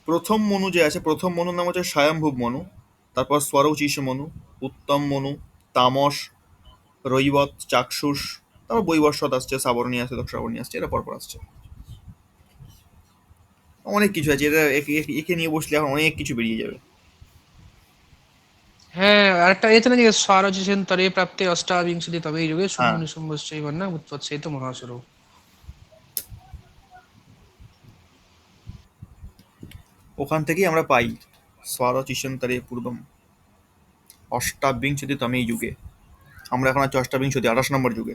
A: প্রথম মনু যে আছে, প্রথম মনুর নাম হচ্ছে স্বয়ম্ভুব মনু। তারপর স্বরৌচিষ মনু, উত্তম মনু, তামস, রৈবত, চাক্ষুষ, তারপর বৈবস্বত আসছে, সাবর্ণী আসছে, দক্ষ সাবর্ণী আসছে, এরা পরপর আসছে। অনেক কিছু আছে, এটা একে নিয়ে বসলে এখন অনেক কিছু বেরিয়ে যাবে।
C: হ্যাঁ, আরেকটা এতে না যে স্বরচিষেন্তরে প্রাপ্তে অষ্টাবিংশতি তবে যুগে
A: হ্যাঁ,
C: শুম্ভনি শুম্ভশ্চৈব না উৎপৎসেত মহাসুর।
A: ওখান থেকেই আমরা পাই স্বরচিষন্তরে পূর্বম অষ্টাবিংশতি তমে যুগে। আমরা এখন আছি অষ্টাবিংশতি, 28 নম্বর যুগে।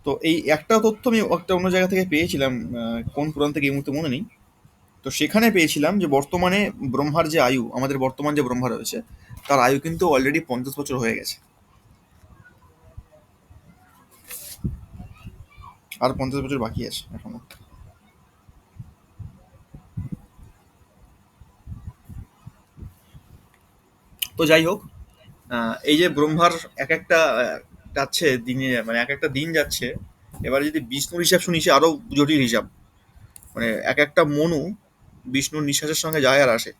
A: তো এই একটা তথ্য আমি একটা অন্য জায়গা থেকে পেয়েছিলাম, কোন পুরাণ থেকে এই মুহূর্তে মনে নেই। তো সেখানে পেয়েছিলাম যে বর্তমানে ব্রহ্মার যে আয়ু, আমাদের বর্তমান যে ব্রহ্মা রয়েছে, তার আয়ু কিন্তু অলরেডি 50 বছর হয়ে গেছে, আর 50 বছর বাকি আছে এখনো। তো যাই হোক, এই যে ব্রহ্মার এক একটা যাচ্ছে দিনে, মানে এক একটা দিন যাচ্ছে। এবার যদি বিষ্ণুর হিসাব শুনি, সে আরো জটিল হিসাব। মানে এক একটা মনু বিষ্ণুর নিঃশ্বাসের সঙ্গে যায় আর আসে।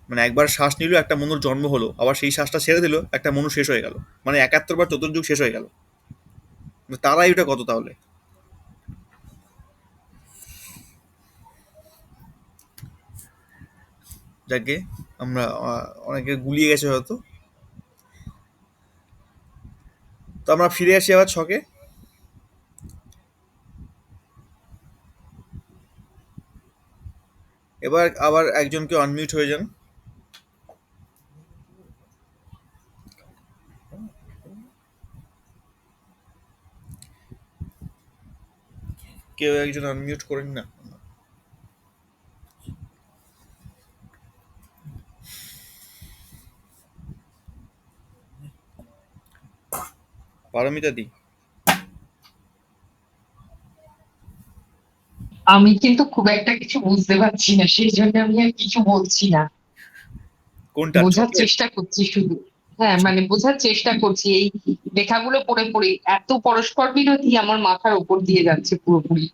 A: মানে একবার শ্বাস নিল, একটা মনুর জন্ম হলো, আবার সেই শ্বাসটা ছেড়ে দিল, একটা মনু শেষ হয়ে গেল। মানে 71 বার চতুর্যুগ শেষ হয়ে গেল। তার আয়ুটা কত তাহলে? যাকে আমরা অনেকে গুলিয়ে গেছে হয়তো। তো আমরা ফিরে আসি আবার ছকে। এবার আবার একজনকে আনমিউট হয়ে যান। কেউ একজন আনমিউট করেন না। পারমিতা দি,
D: আমি কিন্তু খুব একটা কিছু বুঝতে পারছি না, সেই জন্য আমি আর কিছু বলছি না,
A: কোনটা
D: বোঝার
A: ছকের?
D: চেষ্টা করছি শুধু। হ্যাঁ, মানে বোঝার চেষ্টা করছি, এই লেখাগুলো পড়ে পড়ে এত পরস্পর বিরোধী আমার মাথার উপর দিয়ে যাচ্ছে পুরোপুরি।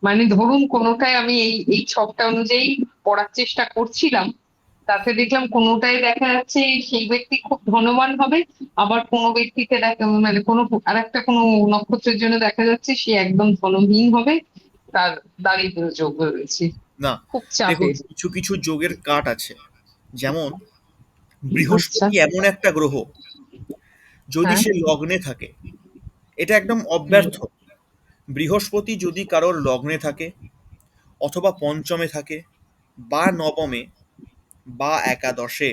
D: মানে ধরুন কোনোটায় আমি এই ছকটা অনুযায়ী পড়ার চেষ্টা করছিলাম, তাতে দেখলাম কোনোটায় দেখা যাচ্ছে সেই ব্যক্তি খুব ধনবান হবে, আবার কোনো ব্যক্তিকে দেখা মানে কোনো আর একটা কোনো নক্ষত্রের জন্য দেখা যাচ্ছে সে একদম ধনহীন হবে, তার দারিদ্র যোগ রয়েছে,
A: না,
D: খুব
A: দেখুন
D: চাপের।
A: কিছু কিছু যোগের কাট আছে। যেমন
D: আচ্ছা।
A: বৃহস্পতি এমন একটা গ্রহ, যদি
D: হ্যাঁ।
A: সে লগ্নে থাকে, এটা একদম
D: হুম।
A: অব্যর্থ। বৃহস্পতি যদি কারোর লগ্নে থাকে, অথবা পঞ্চমে থাকে, বা নবমে, বা একাদশে,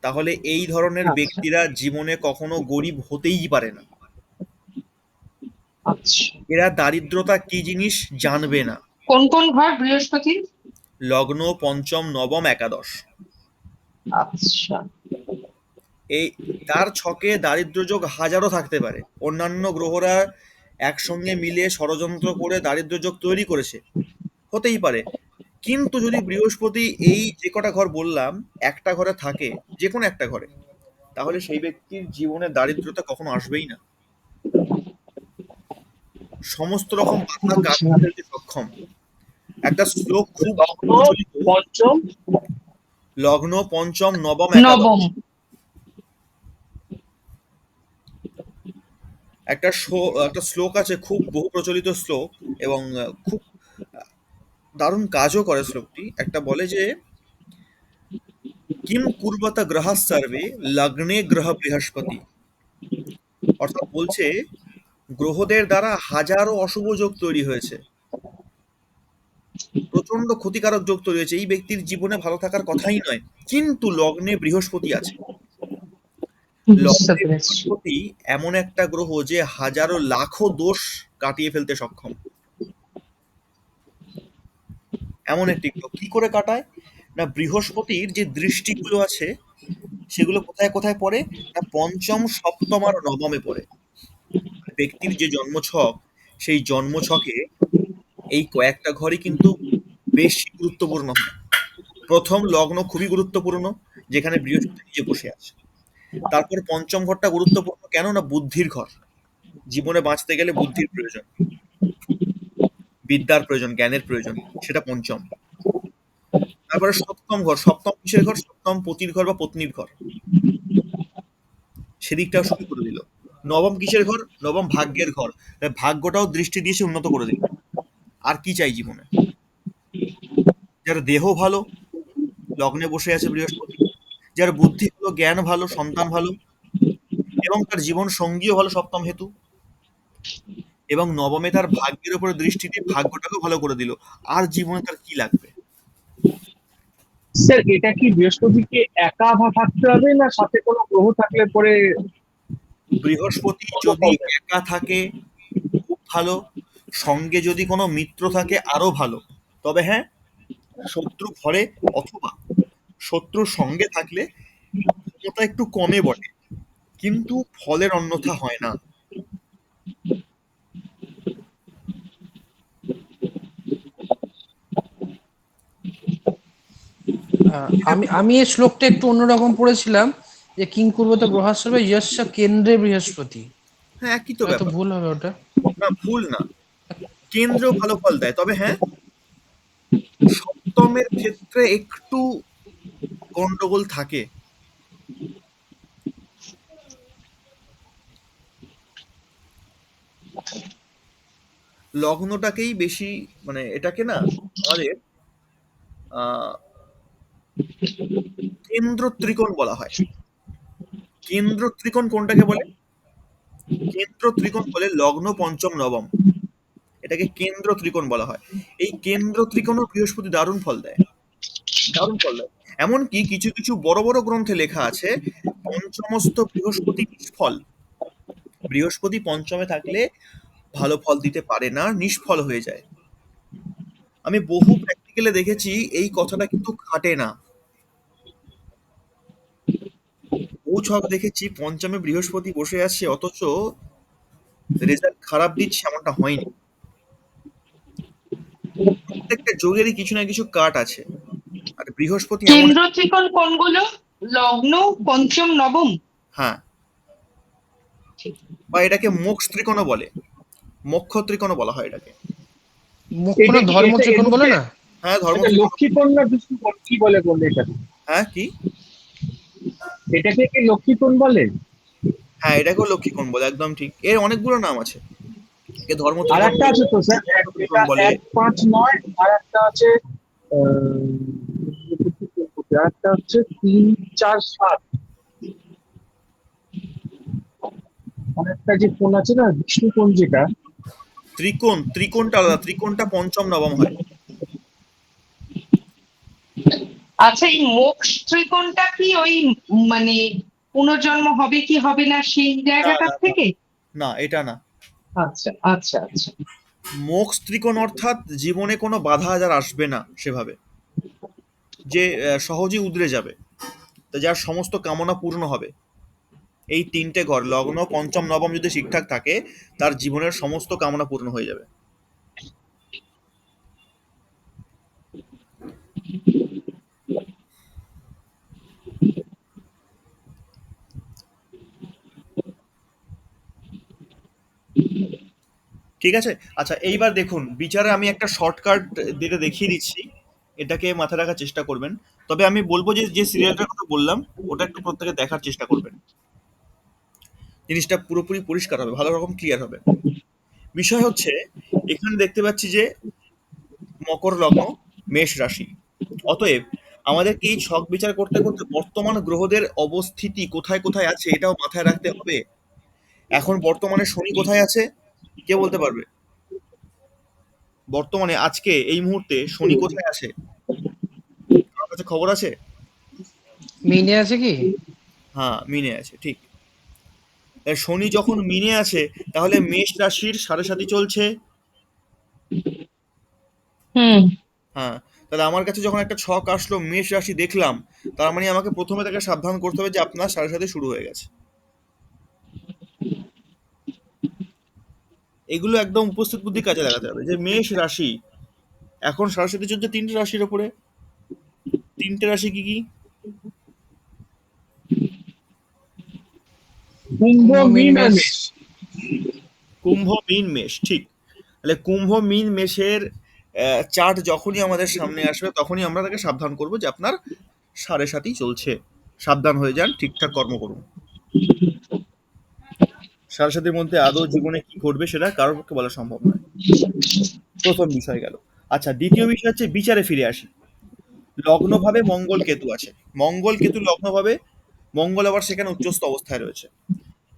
A: তাহলে এই ধরনের
D: আচ্ছা।
A: ব্যক্তিরা জীবনে কখনো গরিব হতেই পারে না।
D: আচ্ছা,
A: এরা দারিদ্রতা কি জিনিস জানবে না।
D: কোন কোন ঘর বৃহস্পতি?
A: লগ্ন, পঞ্চম, নবম, একাদশ।
D: আচ্ছা।
A: এই তার ছকে দারিদ্র্য যোগ হাজারও থাকতে পারে, অন্যান্য গ্রহরা একসঙ্গে মিলে ষড়যন্ত্র করে দারিদ্র্য যোগ তৈরি করেছে, হতেই পারে। কিন্তু যদি বৃহস্পতি এই যে কটা ঘর বললাম একটা ঘরে থাকে, যে কোনো একটা ঘরে, তাহলে সেই ব্যক্তির জীবনে দারিদ্রতা কখনো আসবেই না। সমস্ত রকম বাধা কাটিয়ে
D: বুঝলাম।
A: ফেলতে সক্ষম। একটা শ্লোক খুব
B: লগ্ন,
A: প্রচলিত,
B: পঞ্চম,
A: লগ্ন, পঞ্চম, নবম, একাদশ।
D: নবম।
A: একটা শ্লোক আছে, খুব বহু প্রচলিত শ্লোক, এবং খুব দারুণ কাজও করে শ্লোকটি। একটা বলে যে, কিম কুর্বত গ্রহ সর্বে লগ্নে গ্রহ বৃহস্পতি। অর্থাৎ বলছে, গ্রহদের দ্বারা হাজারো অশুভ যোগ তৈরি হয়েছে, প্রচন্ড ক্ষতিকারক যোগ তৈরি হয়েছে, এই ব্যক্তির জীবনে ভালো থাকার কথাই নয়। কিন্তু লগ্নে বৃহস্পতি আছে।
D: বুঝতে
A: লগ্নে
D: পেরেছি।
A: বৃহস্পতি এমন একটা গ্রহ যে হাজারো লাখো দোষ কাটিয়ে ফেলতে সক্ষম। এমন একটি গ্রহ কি করে কাটায়? না, বৃহস্পতির যে দৃষ্টিগুলো আছে সেগুলো কোথায় কোথায় পড়ে? না, পঞ্চম, সপ্তম আর নবমে পড়ে। ব্যক্তির যে জন্মছক, সেই জন্মছকে এই কয়েকটা ঘরই কিন্তু বেশি গুরুত্বপূর্ণ হয়। প্রথম লগ্ন খুবই গুরুত্বপূর্ণ, যেখানে বৃহস্পতি নিজে বসে আছে। তারপর পঞ্চম ঘরটা গুরুত্বপূর্ণ কেন? না, বুদ্ধির ঘর। জীবনে বাঁচতে গেলে বুদ্ধির প্রয়োজন, বিদ্যার প্রয়োজন, জ্ঞানের প্রয়োজন, সেটা পঞ্চম। তারপরে সপ্তম ঘর। সপ্তম কিসের ঘর? সপ্তম পতির ঘর বা পত্নীর ঘর, সেদিকটাও শুরু করে দিল। নবম কিসের ঘর? নবম ভাগ্যের ঘর, তাই ভাগ্যটাও দৃষ্টি দিয়ে সে উন্নত করে দিল। আর কি চাই জীবনে? যার দেহ ভালো, লগ্নে বসে আছে বৃহস্পতি, যার বুদ্ধি ভালো, জ্ঞান ভালো, সন্তান ভালো, এবং তার জীবন সঙ্গীও ভালো, সপ্তম হেতু, এবং নবমে তার ভাগ্যের উপরে দৃষ্টি দিয়ে ভাগ্যটাকেও ভালো করে দিল। আর জীবনে তার কি লাগবে?
B: স্যার এটা কি বৃহস্পতিকে একা থাকতে হবে না সাথে কোনো গ্রহ থাকলে পরে
A: বৃহস্পতি
B: ভালো
A: যদি
B: ফল দেয়?
A: একা থাকে খুব ভালো, সঙ্গে যদি কোনো মিত্র থাকে আরো ভালো। তবে হ্যাঁ, শত্রু ঘরে অথবা শত্রুর সঙ্গে থাকলে ক্ষমতা একটু কমে বটে, কিন্তু ফলের অন্যথা হয় না।
C: আমি আমি এই শ্লোকটা একটু অন্যরকম পড়েছিলাম, যে কিং কুর্বত গ্রহাশ্রবে যস্য কেন্দ্রে বৃহস্পতি।
A: হ্যাঁ, একই তো
C: হয়তো
A: ব্যাপার।
C: ভুল হবে ওটা।
A: না, ভুল না। কেন্দ্র ভালো ফল দেয়, তবে হ্যাঁ, সপ্তমের ক্ষেত্রে একটু গন্ডগোল থাকে। লগ্নটাকেই বেশি, মানে এটাকে না আমাদের আহ কেন্দ্র ত্রিকোণ বলা হয়। কেন্দ্র ত্রিকোণ কোনটাকে বলে? কেন্দ্র ত্রিকোণ বলে লগ্ন, পঞ্চম, নবম, এটাকে কেন্দ্র ত্রিকোণ বলা হয়। এই কেন্দ্র ত্রিকোণও বৃহস্পতি দারুণ ফল দেয়, দারুণ ফল দেয়। এমনকি কিছু কিছু বড় বড় গ্রন্থে লেখা আছে, পঞ্চমস্ত বৃহস্পতি নিষ্ফল। বৃহস্পতি পঞ্চমে থাকলে ভালো ফল দিতে পারে না, নিষ্ফল হয়ে যায়। আমি বহু প্র্যাকটিক্যালে দেখেছি এই কথাটা কিন্তু খাটে না। বহু ছক দেখেছি পঞ্চমে বৃহস্পতি বসে আছে, অথচ রেজাল্ট খারাপ দিচ্ছে, এমনটা হয়নি। প্রত্যেকটা যোগেরই কিছু না কিছু কাট আছে, আর বৃহস্পতি এমন।
D: কেন্দ্র ত্রিকোণ কোনগুলো? লগ্ন, পঞ্চম, নবম।
A: হ্যাঁ,
D: ঠিক।
A: বা এটাকে মোক্ষ ত্রিকোণও বলে, মোক্ষ ত্রিকোণও বলা হয় এটাকে।
C: মুখ্য
B: এটা
C: না
B: কি
C: ধর্ম
B: এটা এর
C: ত্রিকোণ বলে
B: মধ্যে
C: না?
A: হ্যাঁ, ধর্ম
B: এটা
A: ত্রিকোণ।
B: লক্ষ্মী কোণ না বিষ্ণু কোণ কি বলে কোন এটা?
A: হ্যাঁ, কি?
B: এটাকে কি লক্ষ্মী কোণ বলে?
A: হ্যাঁ, এটাকেও লক্ষ্মীকোণ বলে, একদম ঠিক। এর অনেকগুলো নাম আছে। একে ধর্ম
B: আর
A: ত্রিকোণ
B: একটা
A: বলে,
B: আছে তো স্যার,
A: ত্রিকোণ
B: এটা
A: বলে।
B: 1-5-9, আর একটা আছে আর একটা হচ্ছে 3-4-7। আর একটা যে কোণ আছে না বিষ্ণু কোণ যেটা,
A: ত্রিকোণটা আলাদা, ত্রিকোণটা পঞ্চম নবম হয়।
D: আচ্ছা, এই মোক্ষ ত্রিকোণটা কি ওই মানে পুনর্জন্ম হবে কি হবে না সেই
A: না,
D: জায়গাটার
A: না, না,
D: থেকে?
A: না, এটা না।
D: আচ্ছা আচ্ছা আচ্ছা।
A: মোক্ষ ত্রিকোণ অর্থাৎ জীবনে কোনো বাধা আর আসবে না সেভাবে, যে সহজেই উদরে যাবে, তা যার সমস্ত কামনা পূর্ণ হবে। এই তিনটে ঘর লগ্ন পঞ্চম নবম যদি ঠিকঠাক থাকে, তার জীবনের সমস্ত কামনা পূর্ণ হয়ে যাবে। ঠিক আছে। আচ্ছা, এইবার দেখুন বিচারে আমি একটা শর্টকাট দিতে দেখিয়ে দিচ্ছি, এটাকে মাথায় রাখার চেষ্টা করবেন। তবে আমি বলবো যে যে সিরিয়ালটার কথা বললাম ওটা একটু প্রত্যেকে দেখার চেষ্টা করবেন, জিনিসটা পুরোপুরি পরিষ্কার হবে, ভালো রকম ক্লিয়ার হবে। বিষয় হচ্ছে, এখানে দেখতে পাচ্ছি যে মকর লগ্ন, মেষ রাশি। অতএব আমাদেরকে এই ছক বিচার করতে করতে বর্তমান গ্রহদের অবস্থিতি কোথায় কোথায় আছে এটাও মাথায় রাখতে হবে। এখন বর্তমানে শনি কোথায় আছে, কে বলতে পারবে? বর্তমানে আজকে এই মুহূর্তে শনি কোথায় আছে? কারোর কাছে খবর আছে?
C: মিনে আছে কি?
A: হ্যাঁ, মিনে আছে, ঠিক। শনি যখন মিনে আছে, তাহলে মেষ রাশির সাড়ে সাথী চলছে।
D: হুম।
A: হ্যাঁ, তাহলে আমার কাছে যখন একটা ছক আসলো মেষ রাশি দেখলাম, তার মানে আমাকে প্রথমে তাকে সাবধান করতে হবে যে আপনার সাড়ে সাথে শুরু হয়ে গেছে। এগুলো একদম উপস্থিত বুদ্ধি কাজে লাগাতে হবে, যে মেষ রাশি এখন সরস্বতী চলছে তিনটে রাশির ওপরে। তিনটে রাশি কি কি?
B: কুম্ভ,
C: কুম্ভ মিন
B: মীন আর
C: মেষ।
B: মেষ।
A: কুম্ভ মীন মেষ, ঠিক। তাহলে কুম্ভ মীন মেষের চার্ট যখনই আমাদের সামনে আসবে তখনই আমরা তাকে সাবধান করব যে আপনার সাড়ে সাথী চলছে, সাবধান হয়ে যান, ঠিকঠাক কর্ম করুন। সাড়ে সাথীর মধ্যে আদৌ জীবনে কি ঘটবে সেটা কারোর পক্ষে বলা সম্ভব নয়। প্রথম বিষয় গেল। আচ্ছা, দ্বিতীয় বিষয় হচ্ছে বিচারে ফিরে আসি। লগ্নভাবে মঙ্গল কেতু আছে, মঙ্গল কেতু লগ্নভাবে, মঙ্গল আবার সেখানে উচ্চস্থ অবস্থায় রয়েছে।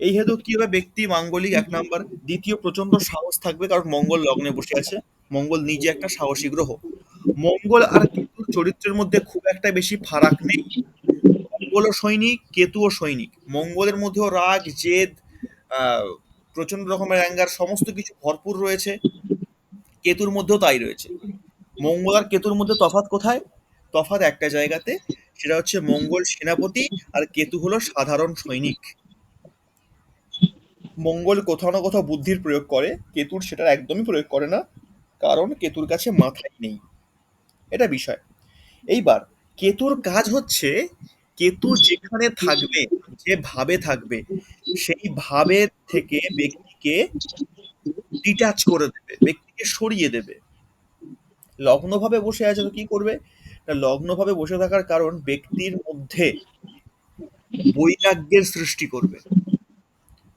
A: এই হেতু কি হবে, ব্যক্তি মাঙ্গলিক এক নাম্বার। দ্বিতীয়, প্রচন্ড সাহস থাকবে কারণ মঙ্গল লগ্নে বসে আছে। মঙ্গল নিজে একটা সাহসী গ্রহ। মঙ্গল আর কেতুর চরিত্রের মধ্যে খুব একটা বেশি ফারাক নেই। মঙ্গলও সৈনিক, কেতুও সৈনিক। মঙ্গলের মধ্যেও রাগ, জেদ, আহ প্রচন্ড রকমের অ্যাঙ্গার, সমস্ত কিছু ভরপুর রয়েছে। কেতুর মধ্যেও তাই রয়েছে। মঙ্গল আর কেতুর মধ্যে তফাৎ কোথায়? তফাৎ একটা জায়গাতে, সেটা হচ্ছে মঙ্গল সেনাপতি আর কেতু হলো সাধারণ সৈনিক। মঙ্গল কোথাও না কোথাও বুদ্ধির প্রয়োগ করে, কেতুর সেটা একদমই প্রয়োগ করে না, কারণ কেতুর কাছে মাথাই নেই। এটা বিষয়। এইবার কেতুর কাজ হচ্ছে, কেতু যেখানে থাকবে, যে ভাবে থাকবে, সেই ভাবের থেকে ব্যক্তিকে ডিটাচ করে দেবে, ব্যক্তিকে সরিয়ে দেবে। লগ্নভাবে বসে আছে তো কি করবে? না, লগ্নভাবে বসে থাকার কারণ ব্যক্তির মধ্যে বৈরাগ্যের সৃষ্টি করবে।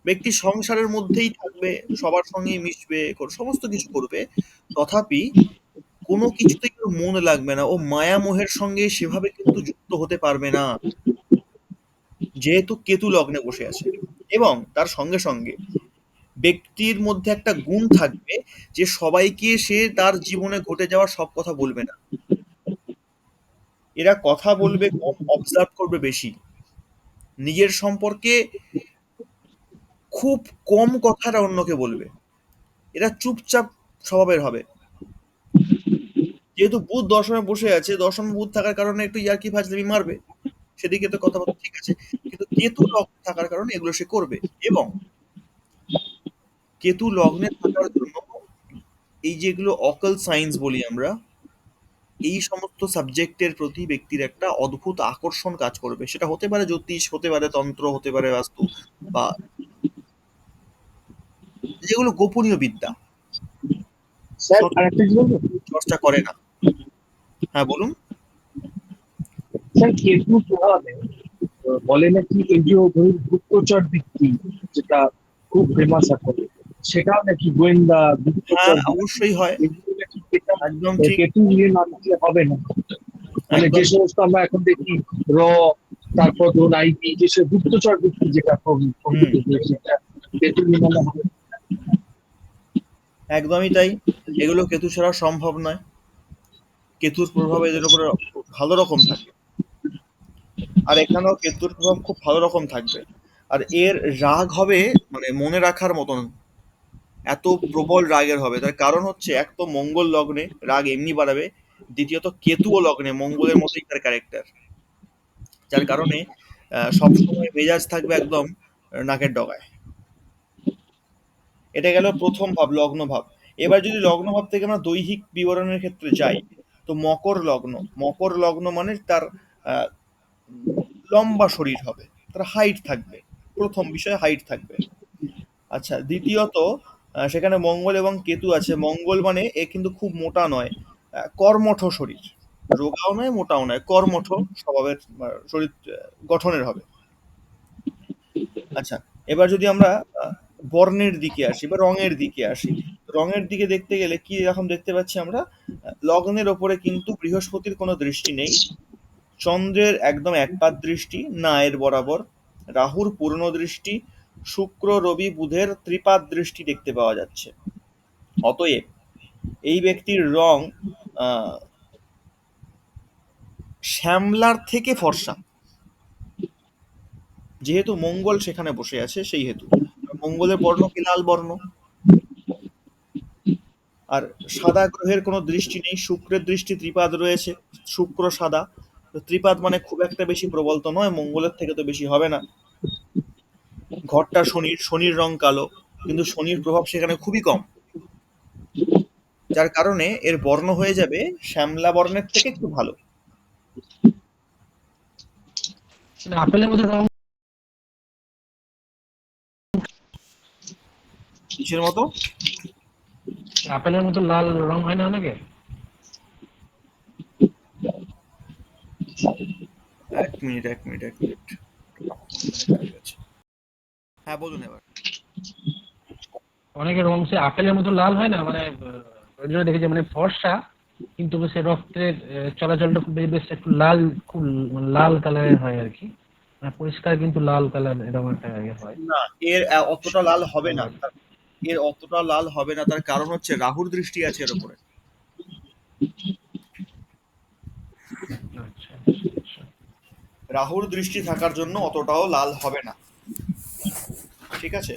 A: ব্যক্তি সংসারের মধ্যেই থাকবে, সবার সঙ্গেই মিশবে, সমস্ত কিছু করবে, তথাপি কোনো কিছুতেই ওর মন লাগবে না, ও মায়ামোহের সঙ্গে সেভাবে কিন্তু যুক্ত হতে পারবে না, যেহেতু কেতু লগ্নে বসে আছে। এবং তার সঙ্গে সঙ্গে ব্যক্তির মধ্যে একটা গুণ থাকবে, যে সবাইকে সে তার জীবনে ঘটে যাওয়া সব কথা বলবে না। এরা কথা বলবে কম, অবজার্ভ করবে বেশি। নিজের সম্পর্কে খুব কম কথাটা অন্যকে বলবে। এরা চুপচাপ স্বভাবের হবে। যেহেতু বুধ দশমে বসে আছে, দশমে বুধ থাকার কারণে একটু ইয়ার্কি ফাজলামি মারবে, সেদিকে তো কথাবার্তা ঠিক আছে। কিন্তু কেতু লগ্নে থাকার কারণে এগুলো সে করবে। এবং কেতু লগ্নে থাকার জন্য এই যেগুলো অকাল সাইন্স বলি আমরা, এই সমস্ত সাবজেক্টের প্রতি ব্যক্তির একটা অদ্ভুত আকর্ষণ কাজ করবে। সেটা হতে পারে জ্যোতিষ, হতে পারে তন্ত্র, হতে পারে বাস্তু, বা যেগুলো গোপনীয় বিদ্যা,
B: স্যার
A: সত্যি
B: আরেকটা কি বলবো?
A: চর্চা করে না। হ্যাঁ, বলুন।
B: স্যার কেতু প্রভাবে বলে নাকি এই যে ধরুন গুপ্তচর বৃত্তি, যেটা খুব ফেমাস এখন, সেটাও নাকি গোয়েন্দা
A: হ্যাঁ,
B: গুপ্তচর বৃত্তি,
A: অবশ্যই হয়।
B: এগুলো নাকি এটা
A: একদম ঠিক।
B: কেতু নিয়ে না থাকলে হবে না। মানে যে
A: একদম
B: সমস্ত আমরা এখন দেখি তারপর ধরুন আইটি, যেসব গুপ্তচর বৃত্তি যেটা
A: হুম,
B: সেটা কেতু নিয়ে না হবে।
A: একদমই তাই। এগুলো কেতু ছাড়া সম্ভব নয়। কেতুর প্রভাব এদের উপরে ভালো রকম থাকে। আর এখানেও কেতুর প্রভাব খুব ভালো রকম থাকবে। আর এর রাগ হবে মানে মনে রাখার মতন, এত প্রবল রাগের হবে। তার কারণ হচ্ছে, এক তো মঙ্গল লগ্নে রাগ এমনি বাড়াবে, দ্বিতীয়ত কেতুও লগ্নে মঙ্গলের মতোই তার ক্যারেক্টার, যার কারণে সবসময় মেজাজ থাকবে একদম নাকের ডগায়। এটা গেল প্রথম ভাব, লগ্ন ভাব। এবার যদি লগ্ন ভাব থেকে আমরা দৈহিক বিবরণের ক্ষেত্রে যাই, তো মকর লগ্ন। মকর লগ্ন মানে তার আহ, লম্বা শরীর হবে, তার হাইট থাকবে। প্রথম বিষয় হাইট থাকবে। আচ্ছা, দ্বিতীয়ত সেখানে মঙ্গল এবং কেতু আছে। মঙ্গল মানে এ কিন্তু খুব মোটা নয়, কর্মঠ শরীর, রোগাও নয় মোটাও নয়, কর্মঠ স্বভাবের শরীর গঠনের হবে। আচ্ছা, এবার যদি আমরা আহ, বর্ণের দিকে আসি বা রঙের দিকে আসি, রঙের দিকে দেখতে গেলে কি এখন দেখতে পাচ্ছি আমরা, লগ্নের ওপরে কিন্তু বৃহস্পতির কোনো দৃষ্টি নেই, চন্দ্রের একদম একপাত দৃষ্টি না এর বরাবর, রাহুর পূর্ণ দৃষ্টি, শুক্র রবি বুধের ত্রিপাদ দৃষ্টি দেখতে পাওয়া যাচ্ছে। অতএব এই ব্যক্তির রং আহ, শ্যামলার থেকে ফর্সা, যেহেতু মঙ্গল সেখানে বসে আছে সেই হেতু। মঙ্গলের বর্ণ কি লাল বর্ণ। আর সাদা গ্রহের কোনো দৃষ্টি নেই, শুক্রের দৃষ্টি ত্রিপাদ রয়েছে, শুক্র সাদা। তো ত্রিপাদ মানে খুব একটা বেশি প্রবল তো নয়, মঙ্গলের থেকে তো বেশি হবে না। ঘরটা শনির, শনির রং কালো, কিন্তু শনির প্রভাব সেখানে খুবই কম, যার কারণে এর বর্ণ হয়ে যাবে শ্যামলা বর্ণের থেকে একটু ভালো।
C: সেটা আপেলের মতো রং।
A: কিসের মতো?
C: আপেলের মতো লাল রং হয় না অনেকে?
A: এক মিনিট, এক মিনিট, এক মিনিট। ঠিক আছে। হ্যাঁ, বলুন এবার।
C: অনেকের রং সে আপেলের মতো লাল হয় না, মানে ওই জন্য দেখেছি মানে ফর্সা, কিন্তু সে রক্তের চলাচলটা খুব বেশ একটু লাল, খুব লাল কালারের হয় আর কি, মানে পরিষ্কার কিন্তু লাল কালার এরকম একটা ইয়ে হয়।
A: না, এর অতটা লাল হবে না।
C: আর
A: এর অতটা লাল হবে না, তার কারণ হচ্ছে রাহুর দৃষ্টি আছে এর উপরে।
C: আচ্ছা আচ্ছা আচ্ছা।
A: রাহুর দৃষ্টি থাকার জন্য অতটাও লাল হবে না। ঠিক আছে।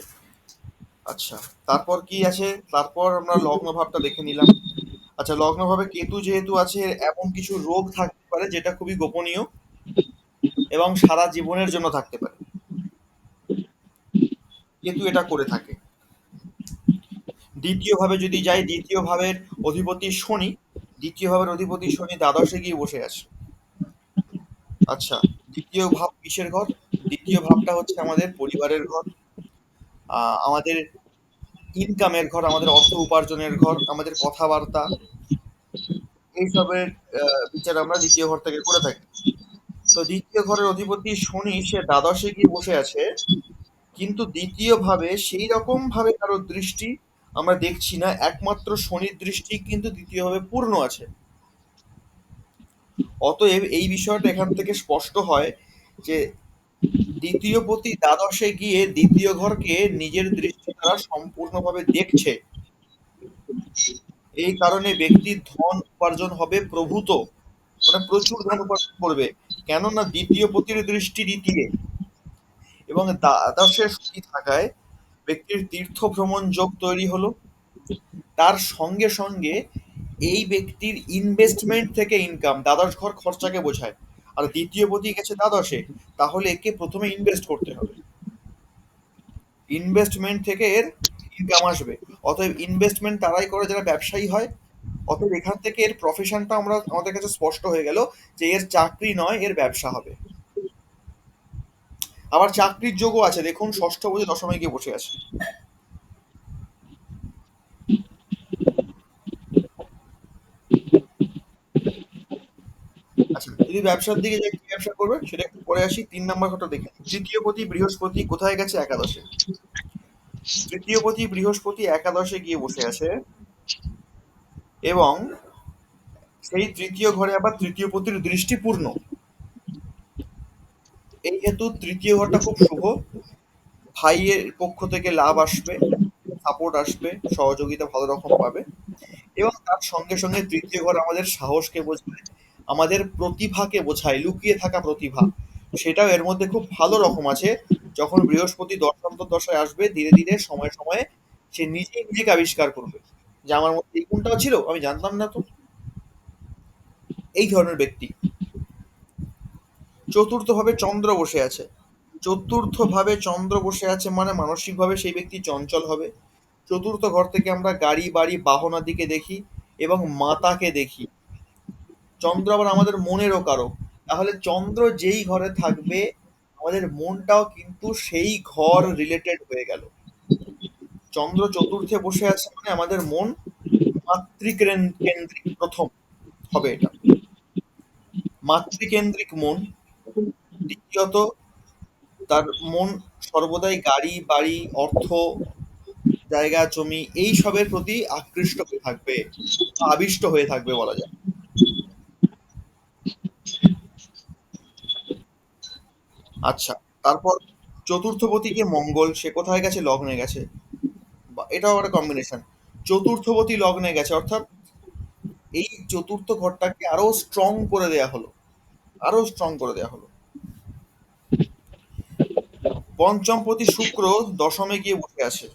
A: আচ্ছা, তারপর কি আছে? তারপর আমরা লগ্ন ভাবটা দেখে নিলাম। আচ্ছা, লগ্ন ভাবে কেতু যেহেতু আছে, এমন কিছু রোগ থাকতে পারে যেটা খুবই গোপনীয় এবং সারা জীবনের জন্য থাকতে পারে। কেতু এটা করে থাকে। দ্বিতীয় ভাবে যদি যাই, দ্বিতীয় ভাবের অধিপতি শনি। দ্বিতীয় ভাবের অধিপতি শনি দ্বাদশে গিয়ে বসে আছে। আচ্ছা, দ্বিতীয় ভাব কিসের ঘর? দ্বিতীয় ভাবটা হচ্ছে আমাদের পরিবারের ঘর, আমাদের ইনকামের ঘর, আমাদের অর্থ উপার্জনের ঘর, আমাদের কথাবার্তা, এইসবের বিচার আমরা দ্বিতীয় ঘর থেকে করে থাকি। তো দ্বিতীয় ঘরের অধিপতি শনি সে দ্বাদশে গিয়ে বসে আছে, কিন্তু দ্বিতীয় ভাবে সেই রকম ভাবে কারো দৃষ্টি আমরা দেখছি না, একমাত্র শনির দৃষ্টি কিন্তু দ্বিতীয় ভাবে পূর্ণ আছে। অতএব এই বিষয়টা এখান থেকে স্পষ্ট হয় যে দ্বিতীয় পতি দ্বাদশে গিয়ে দ্বিতীয় ঘরকে নিজের দৃষ্টি দ্বারা সম্পূর্ণভাবে দেখছে। এই কারণে ব্যক্তির ধন উপার্জন হবে প্রভূত, মানে প্রচুর ধন উপার্জন করবে। কেননা দ্বিতীয় পতির দৃষ্টি দ্বিতীয় এবং দ্বাদশে শনি থাকায় ব্যক্তির তীর্থ ভ্রমণ যোগ তৈরি হলো। তার সঙ্গে সঙ্গে এই ব্যক্তির ইনভেস্টমেন্ট থেকে ইনকাম, দ্বাদশ ঘর খরচাকে বোঝায়। আর দ্বিতীয় পতি গেছে দ্বাদশে, তাহলে একে প্রথমে ইনভেস্ট করতে হবে, ইনভেস্টমেন্ট থেকে এর ইনকাম আসবে। অতএব ইনভেস্টমেন্ট তারাই করে যারা ব্যবসায়ী হয়, অতএব এখান থেকে এর প্রফেশনটা আমাদের কাছে স্পষ্ট হয়ে গেল যে এর চাকরি নয়, এর ব্যবসা হবে। আবার চাকরির যোগও আছে, দেখুন ষষ্ঠপতি দশমে গিয়ে বসে আছে। আচ্ছা, যদি ব্যবসার দিকে যাই, কি ব্যবসা করবে সেটা একটু পরে আসি। 3 নম্বর ঘরটা দেখে নিই। তৃতীয়পতি বৃহস্পতি কোথায় গেছে? একাদশে। তৃতীয়পতি বৃহস্পতি একাদশে গিয়ে বসে আছে, এবং সেই তৃতীয় ঘরে আবার তৃতীয়পতির দৃষ্টি পূর্ণ। এই হেতু তৃতীয় ঘরটা খুব শুভ। ভাইয়ের পক্ষ থেকে লাভ আসবে, সাপোর্ট আসবে, সহযোগিতা ভালো রকম পাবে, এবং তার সঙ্গে সঙ্গে তৃতীয় ঘর আমাদের সাহসকে বোঝায়, আমাদের প্রতিভাকে বোঝায়, লুকিয়ে থাকা প্রতিভা, সেটাও এর মধ্যে খুব ভালো রকম আছে। যখন বৃহস্পতি দশান্তর দশায় আসবে, ধীরে ধীরে সময়ে সময়ে সে নিজেই নিজেকে আবিষ্কার করবে যে আমার মধ্যে এই গুণটাও ছিল, আমি জানতাম না তো। এই ধরনের ব্যক্তি। চতুর্থ ভাবে চন্দ্র বসে আছে। চতুর্থ ভাবে চন্দ্র বসে আছে মানে মানসিকভাবে সেই ব্যক্তি চঞ্চল হবে। চতুর্থ ঘর থেকে আমরা গাড়ি বাড়ি বাহনাদিকে দেখি এবং মাতাকে দেখি। চন্দ্র আবার আমাদের মনেরও কারক। তাহলে চন্দ্র যেই ঘরে থাকবে, আমাদের মনটাও কিন্তু সেই ঘর রিলেটেড হয়ে গেল। চন্দ্র চতুর্থে বসে আছে মানে আমাদের মন মাতৃকেন্দ্রিক প্রথম হবে। এটা মাতৃকেন্দ্রিক মন। দ্বিতীয়ত, তার মন সর্বদাই গাড়ি বাড়ি অর্থ জায়গা জমি এই সবের প্রতি আকৃষ্ট হয়ে থাকবে, বা আবিষ্ট হয়ে থাকবে বলা যায়। আচ্ছা, তারপর চতুর্থপতিকে মঙ্গল, সে কোথায় গেছে? লগ্নে গেছে। এটাও একটা কম্বিনেশন। চতুর্থপতি লগ্নে গেছে, অর্থাৎ এই চতুর্থ ঘরটাকে আরো স্ট্রং করে দেয়া হলো, আরো স্ট্রং করে দেয়া হলো। পঞ্চমপতি শুক্র দশমে গিয়ে বসে আছে,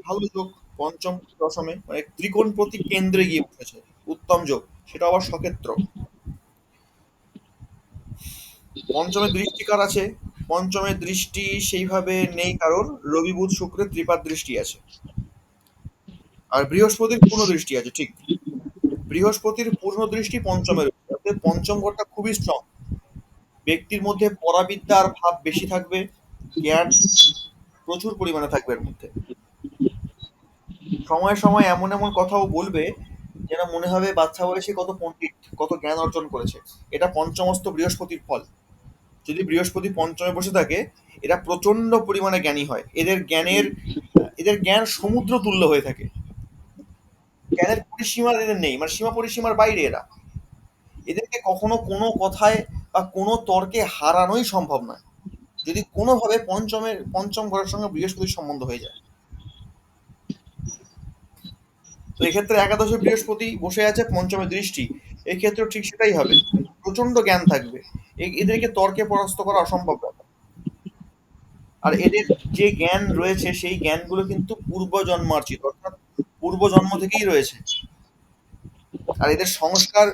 A: ভালো যোগ। পঞ্চম দশমে মানে ত্রিকোণপতি কেন্দ্রে গিয়ে বসেছে, উত্তম যোগ, সেটা আবার সক্ষেত্র। পঞ্চমে দৃষ্টি কার আছে? পঞ্চমে দৃষ্টি সেইভাবে নেই কারোর, রবি বুধ শুক্রের ত্রিপাদ দৃষ্টি আছে, আর বৃহস্পতির পূর্ণ দৃষ্টি আছে। ঠিক, বৃহস্পতির পূর্ণ দৃষ্টি পঞ্চমের উপর, অর্থাৎ পঞ্চম ঘরটা খুবই স্ট্রং। ব্যক্তির মধ্যে পরাবিদ্যার ভাব বেশি থাকবে, জ্ঞান প্রচুর পরিমাণে থাকবে এর মধ্যে। সময়ে সময়ে এমন এমন কথাও বলবে যেন মনে হবে বাচ্চা বয়সে কত পণ্ডিত, কত জ্ঞান অর্জন করেছে। এটা পঞ্চমস্ত বৃহস্পতির ফল। যদি বৃহস্পতি পঞ্চমে বসে থাকে, এরা প্রচন্ড পরিমাণে জ্ঞানী হয়। এদের জ্ঞান সমুদ্র তুল্য হয়ে থাকে। জ্ঞানের পরিসীমা এদের নেই, মানে সীমা পরিসীমার বাইরে এরা। এদেরকে কখনো কোনো কথায় বা কোনো তর্কে হারানোই সম্ভব নয়, যদি কোনোভাবে পঞ্চম ঘরের সঙ্গে বৃহস্পতির সম্বন্ধ হয়ে যায়। তো এক্ষেত্রে একাদশে বৃহস্পতি বসে আছে, পঞ্চমে দৃষ্টি, এক্ষেত্রেও ঠিক সেটাই হবে। প্রচন্ড জ্ঞান থাকবে, এদেরকে তর্কে পরাস্ত করা অসম্ভব ব্যাপার। আর এদের যে জ্ঞান রয়েছে সেই জ্ঞানগুলো কিন্তু পূর্ব জন্মার্জিত, অর্থাৎ পূর্ব জন্ম থেকেই রয়েছে। আর এদের সংস্কার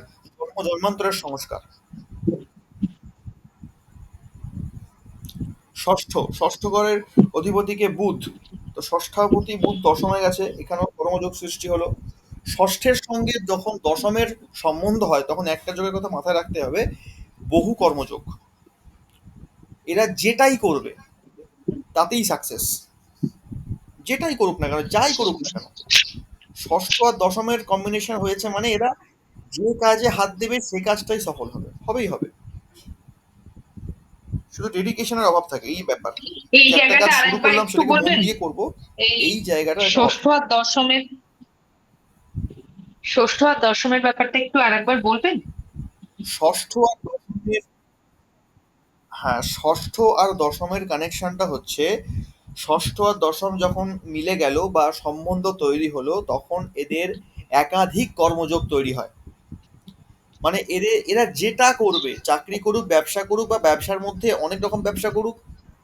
A: জন্মান্তরের সংস্কার। ষষ্ঠ ঘরের অধিপতিকে বুধ, তো ষষ্ঠাপতি বুধ দশমে গেছে, এখানেও কর্মযোগ সৃষ্টি হলো। ষষ্ঠের সঙ্গে যখন দশমের সম্বন্ধ হয়, তখন একটা যোগের কথা মাথায় রাখতে হবে, বহু কর্মযোগ। এরা যেটাই করবে তাতেই সাকসেস, যেটাই করুক না কেন, যাই করুক না কেন। ষষ্ঠ আর দশমের কম্বিনেশন হয়েছে মানে এরা যে কাজে হাত দেবে সে কাজটাই সফল হবে, হবেই হবে। শুধু ডেডিকেশনের অভাব থাকে, এই ব্যাপার।
D: এই
A: যে একটা কাজ
D: জায়গাটা
A: শুরু
D: আরেকবার
A: করলাম
D: একটু
A: সেটাকে মন
D: বলবেন?
A: দিয়ে করব,
D: এই
A: এই জায়গাটা একটা
D: ষষ্ঠ আর দশমের ব্যাপারটা একটু আরেকবার বলবেন?
A: ষষ্ঠ আর দশমের, হ্যাঁ, ষষ্ঠ আর দশমের কানেকশনটা হচ্ছে, ষষ্ঠ আর দশম যখন মিলে গেল বা সম্বন্ধ তৈরি হলো, তখন এদের একাধিক কর্মযোগ তৈরি হয়। মানে এরা যেটা করবে, চাকরি করুক, ব্যবসা করুক, বা ব্যবসার মধ্যে অনেক রকম ব্যবসা করুক,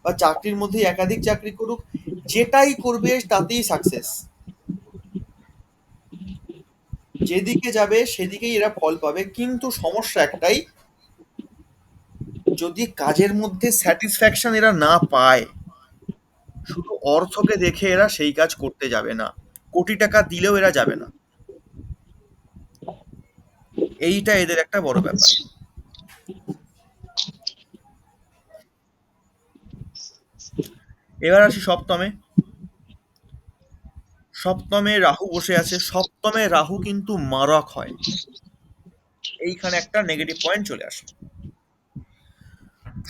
A: বা চাকরির মধ্যে একাধিক চাকরি করুক, যেটাই করবে তাতেই সাকসেস। যেদিকে যাবে সেদিকেই এরা ফল পাবে। কিন্তু সমস্যা একটাই, যদি কাজের মধ্যে স্যাটিসফ্যাকশন এরা না পায়, শুধু অর্থকে দেখে এরা সেই কাজ করতে যাবে না, কোটি টাকা দিলেও এরা যাবে না। এইটা এদের একটা বড় ব্যাপার। এবার আসি সপ্তমে। সপ্তমে রাহু বসে আছে, সপ্তমে রাহু কিন্তু মারক হয়। এইখানে একটা নেগেটিভ পয়েন্ট চলে আসে।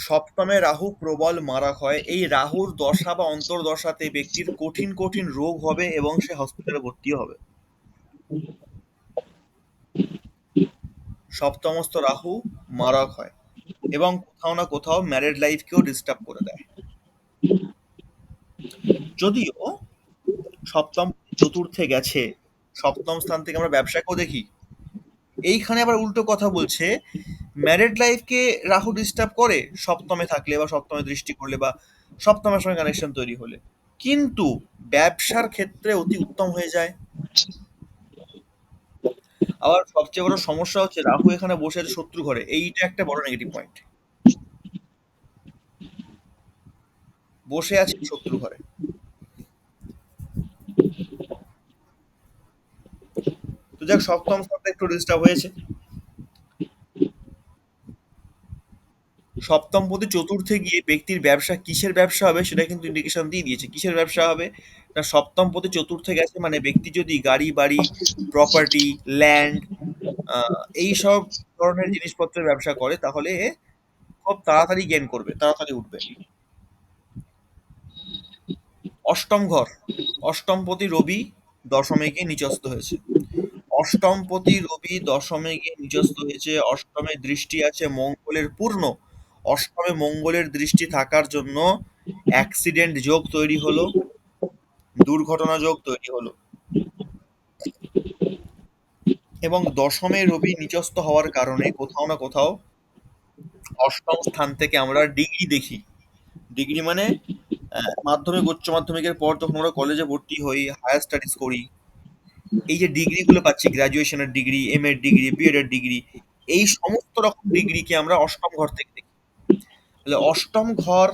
A: সপ্তমে রাহু প্রবল মারক হয়। এই রাহুর দশা বা অন্তর্দশাতে ব্যক্তির কঠিন কঠিন রোগ হবে এবং সে হসপিটালে ভর্তিও হবে। সপ্তমস্ত রাহু মারক হয় এবং কোথাও না কোথাও ম্যারেড লাইফকেও ডিস্টার্ব করে দেয়। যদিও সপ্তম চতুর্থে গেছে, সপ্তম স্থান থেকে আমরা ব্যবসাকেও দেখি। এইখানে আবার উল্টো কথা বলছে, ম্যারেড লাইফকে রাহু ডিস্টার্ব করে সপ্তমে থাকলে বা সপ্তমে দৃষ্টি করলে বা সপ্তমের সঙ্গে কানেকশন তৈরি হলে, কিন্তু ব্যবসার ক্ষেত্রে অতি উত্তম হয়ে যায়। আবার সবচেয়ে বড় সমস্যা হচ্ছে রাহু এখানে বসে আছে শত্রু ঘরে, এইটা একটা বড় নেগেটিভ পয়েন্ট। বসে আছে শত্রু ঘরে। তো যাক, সপ্তম স্থানটা একটু ডিস্টার্ব হয়েছে। সপ্তম পতি চতুর্থে গিয়ে ব্যক্তির ব্যবসা কিসের ব্যবসা হবে সেটা কিন্তু ইন্ডিকেশন দিয়ে দিয়েছে। কিসের ব্যবসা হবে না, সপ্তম পতি চতুর্থে গেছে মানে ব্যক্তি যদি গাড়ি বাড়ি প্রপার্টি ল্যান্ড এই সব ধরনের জিনিসপত্রের ব্যবসা করে তাহলে খুব তাড়াতাড়ি গেইন করবে, তাড়াতাড়ি উঠবে। অষ্টম ঘর, অষ্টমপতি রবি দশমে গিয়ে নিচস্থ হয়েছে। অষ্টমপতি রবি দশমে গিয়ে নিচস্থ হয়েছে, অষ্টমে দৃষ্টি আছে মঙ্গলের পূর্ণ। অষ্টমে মঙ্গলের দৃষ্টি থাকার জন্য অ্যাক্সিডেন্ট যোগ তৈরি হলো, দুর্ঘটনা যোগ তৈরি হলো। এবং দশমে রবি নিচস্থ হওয়ার কারণে কোথাও না কোথাও অষ্টম স্থান থেকে আমরা ডিগ্রি দেখি। ডিগ্রি মানে মাধ্যমিক উচ্চ মাধ্যমিকের পর যখন আমরা কলেজে ভর্তি হই, হায়ার স্টাডিজ করি, এই যে ডিগ্রিগুলো পাচ্ছি, গ্রাজুয়েশনের ডিগ্রি, এম এর ডিগ্রি, বিএড এর ডিগ্রি, এই সমস্ত রকম ডিগ্রিকে আমরা অষ্টম ঘর থেকে দেখি। তাহলে অষ্টম ঘর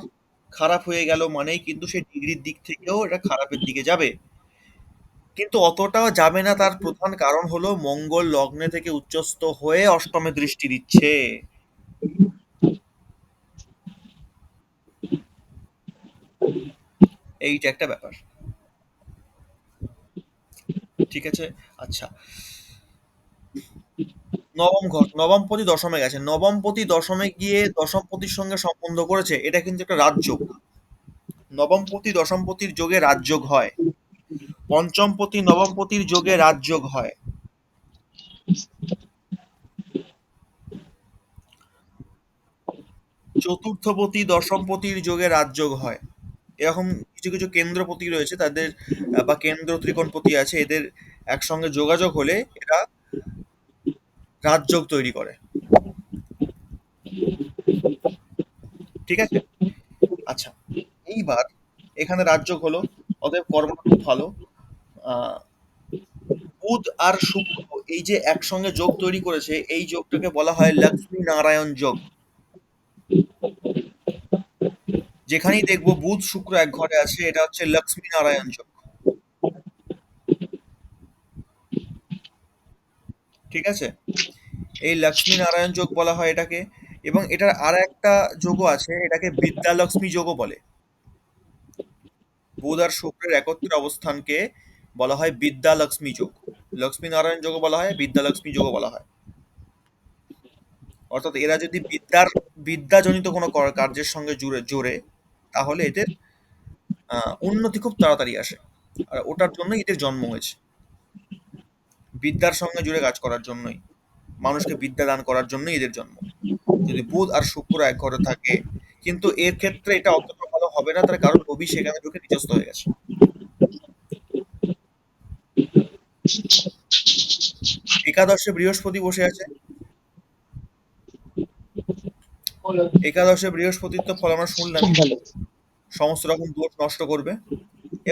A: খারাপ হয়ে গেল মানেই কিন্তু সেই ডিগ্রির দিক থেকেও এটা খারাপের দিকে যাবে। কিন্তু অতটাও যাবে না, তার প্রধান কারণ হলো মঙ্গল লগ্নে থেকে উচ্চস্থ হয়ে অষ্টমে দৃষ্টি দিচ্ছে। এইটা একটা ব্যাপার। ঠিক আছে। আচ্ছা, নবম ঘর, নবমপতি দশমে গেছে, নবমপতি দশমে গিয়ে দশমপতির সঙ্গে সম্বন্ধ করেছে, এটা কিন্তু একটা রাজযোগ। নবমপতি দশমপতির যোগে রাজযোগ হয়, পঞ্চমপতি নবমপতির যোগে রাজযোগ হয়। চতুর্থপতি দশমপতির যোগে রাজযোগ হয়। এরকম কিছু কিছু কেন্দ্রপতি রয়েছে তাদের বা কেন্দ্র ত্রিকোণপতি আছে, এদের একসঙ্গে যোগাযোগ হলে এরা রাজযোগ তৈরি করে। ঠিক আছে। আচ্ছা, এইবার এখানে রাজযোগ হলো, অতএব কর্মটা খুব ভালো। আহ, বুধ আর শুক্র এই যে একসঙ্গে যোগ তৈরি করেছে, এই যোগটাকে বলা হয় লক্ষ্মী নারায়ণ যোগ। যেখানেই দেখবো বুধ শুক্র এক ঘরে আছে, এটা হচ্ছে লক্ষ্মী নারায়ণ যোগ। ঠিক আছে, এই লক্ষ্মী নারায়ণ যোগ বলা হয় এটাকে। এবং এটার আর একটা যোগও আছে, এটাকে বিদ্যালক্ষ্মী যোগও বলে। বুধ আর শুক্রের একত্রে অবস্থানকে বলা হয় বিদ্যালক্ষ্মী যোগ। লক্ষ্মী নারায়ণ যোগও বলা হয়, বিদ্যালক্ষ্মী যোগও বলা হয়। অর্থাৎ এরা যদি বিদ্যাজনিত কোনো কার্যের সঙ্গে জুড়ে জোড়ে, তাহলে এদের উন্নতি খুব তাড়াতাড়ি আসে। আর ওটার জন্যই এদের জন্ম হয়েছে, বিদ্যার সঙ্গে জুড়ে কাজ করার জন্যই, মানুষকে বিদ্যা দান করার জন্যই এদের জন্ম। যদি বুধ আর শুক্র এক ঘরে থাকে, কিন্তু এর ক্ষেত্রে এটা অতটা ভালো হবে না, তার কারণ রবি সেখানে ঢুকে নিচস্থ হয়ে গেছে। একাদশে বৃহস্পতি বসে আছে। একাদশে বৃহস্পতির তো ফল আমরা শুনলাম,
B: খুব ভালো।
A: সমস্ত রকম দোষ নষ্ট করবে।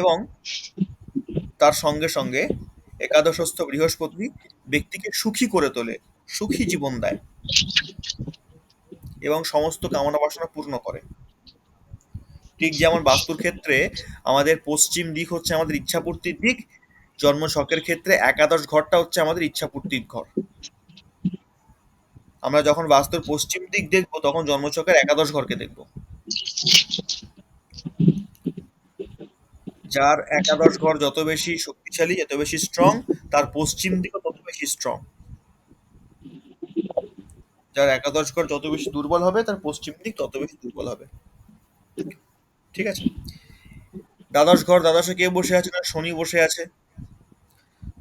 A: এবং তার সঙ্গে সঙ্গে একাদশস্থ বৃহস্পতি ব্যক্তিকে সুখী করে তোলে, সুখী জীবন দেয় এবং সমস্ত কামনা বাসনা পূর্ণ করে। ঠিক যেমন বাস্তুর ক্ষেত্রে আমাদের পশ্চিম দিক হচ্ছে আমাদের ইচ্ছাপূর্তির দিক, জন্ম ছকের ক্ষেত্রে একাদশ ঘরটা হচ্ছে আমাদের ইচ্ছাপূর্তির ঘর। আমরা যখন বাস্তুর পশ্চিম দিক দেখবো তখন জন্মছকের একাদশ ঘরকে দেখবো। যার একাদশ ঘর যত বেশি শক্তিশালী, যত বেশি স্ট্রং, তার পশ্চিম দিকও তত বেশি স্ট্রং। যার একাদশ ঘর যত বেশি দুর্বল হবে, তার পশ্চিম দিক তত বেশি দুর্বল হবে। ঠিক আছে? দ্বাদশে কে বসে আছে? না শনি বসে আছে।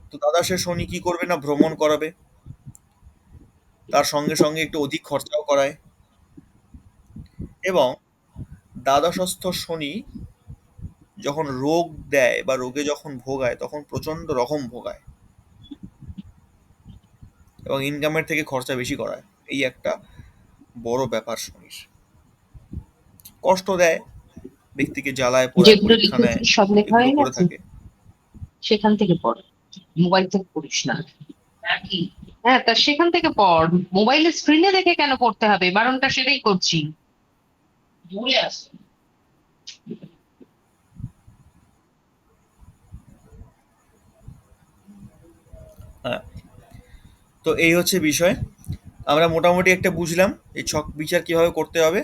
A: তো দ্বাদশে শনি কি করবে? না ভ্রমণ করাবে, তার সঙ্গে সঙ্গে একটু অধিক খরচাও করায়। এবং দ্বাদশস্থ শনি যখন রোগ দেয় বা রোগে যখন ভোগায় তখন প্রচন্ড রকম ভোগায় এবং ইনকামের থেকে খরচা বেশি করায়। এই একটা বড় ব্যাপার শনির। কষ্ট দেয়, ব্যক্তিকে জ্বালায় পোড়ায়,
F: যেগুলো
A: পরীক্ষা নেয়,
F: লিখেছিস সব লেখা
A: এগুলো
F: হয়ে
A: করে
F: গেছে?
A: থাকে।
F: সেখান থেকে পড়, মোবাইল থেকে পড়িস না।
D: হ্যাঁ, তা সেখান থেকে পড়। মোবাইলের স্ক্রিনে দেখে কেন পড়তে হবে? বারণটা সেটাই করছি। দূরে আছে।
A: হ্যাঁ, তো এই হচ্ছে বিষয়। আমরা মোটামুটি একটা বুঝলাম এই ছক বিচার কিভাবে করতে হবে।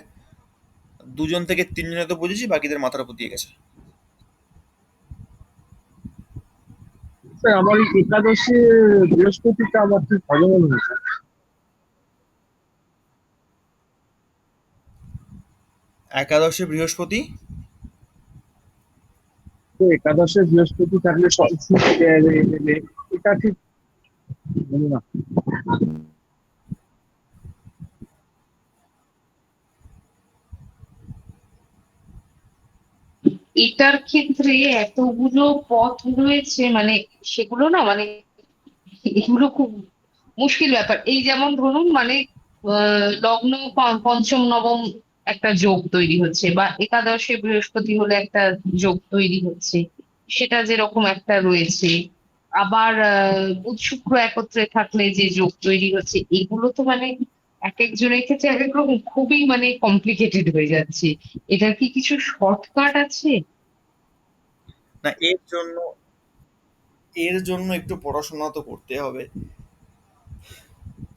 A: 2 জন থেকে 3 জনে তো বুঝেছি, বাকিদের মাথার উপর দিয়ে গেছে।
B: স্যার আমার এই একাদশে বৃহস্পতিটা আমার ঠিক ভালো মনে হয়েছে।
A: একাদশে বৃহস্পতি,
B: তো একাদশে বৃহস্পতি থাকলে এটা ঠিক জানি না।
D: এটার ক্ষেত্রে এতগুলো পথ রয়েছে, মানে সেগুলো না, মানে এগুলো খুব মুশকিল ব্যাপার। এই যেমন ধরুন, মানে লগ্ন পঞ্চম নবম একটা যোগ তৈরি হচ্ছে, বা একাদশে বৃহস্পতি হলে একটা যোগ তৈরি হচ্ছে, সেটা যেরকম একটা রয়েছে। আবার বুধ শুক্র একত্রে থাকলে যে যোগ তৈরি হচ্ছে, এগুলো তো মানে এক একজনের ক্ষেত্রে এক এক রকম, খুবই মানে কমপ্লিকেটেড হয়ে যাচ্ছে। এটার কি কিছু শর্টকাট আছে?
A: না এর জন্য একটু পড়াশোনা তো করতে হবে।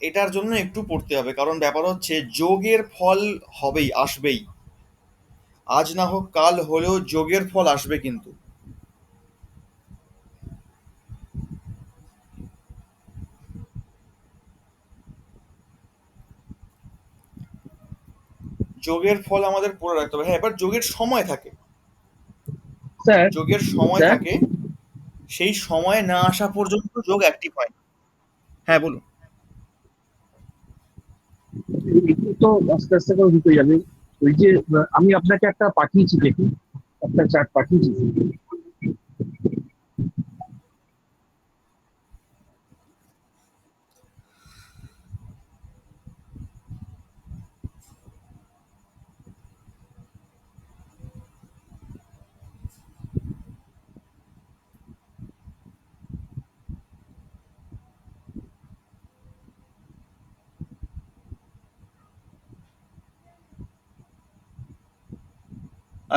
A: এটার জন্য একটু পড়তে হবে, কারণ ব্যাপার হচ্ছে যোগের ফল হবেই, আসবেই। আজ না হোক কাল হলেও যোগের ফল আসবে কিন্তু। যোগের ফল আমাদের পড়ে রাখতে হবে। হ্যাঁ, এবার যোগের সময় থাকে,
B: স্যার
A: যোগের সময়
B: স্যার
A: থাকে, সেই সময় না আসা পর্যন্ত যোগ অ্যাক্টিভ হয় না। হ্যাঁ বলুন।
B: একটু তো আস্তে আস্তে করে হতে যাবে। ওই যে আমি আপনাকে একটা পাঠিয়েছি, দেখুন একটা চার্ট পাঠিয়েছি।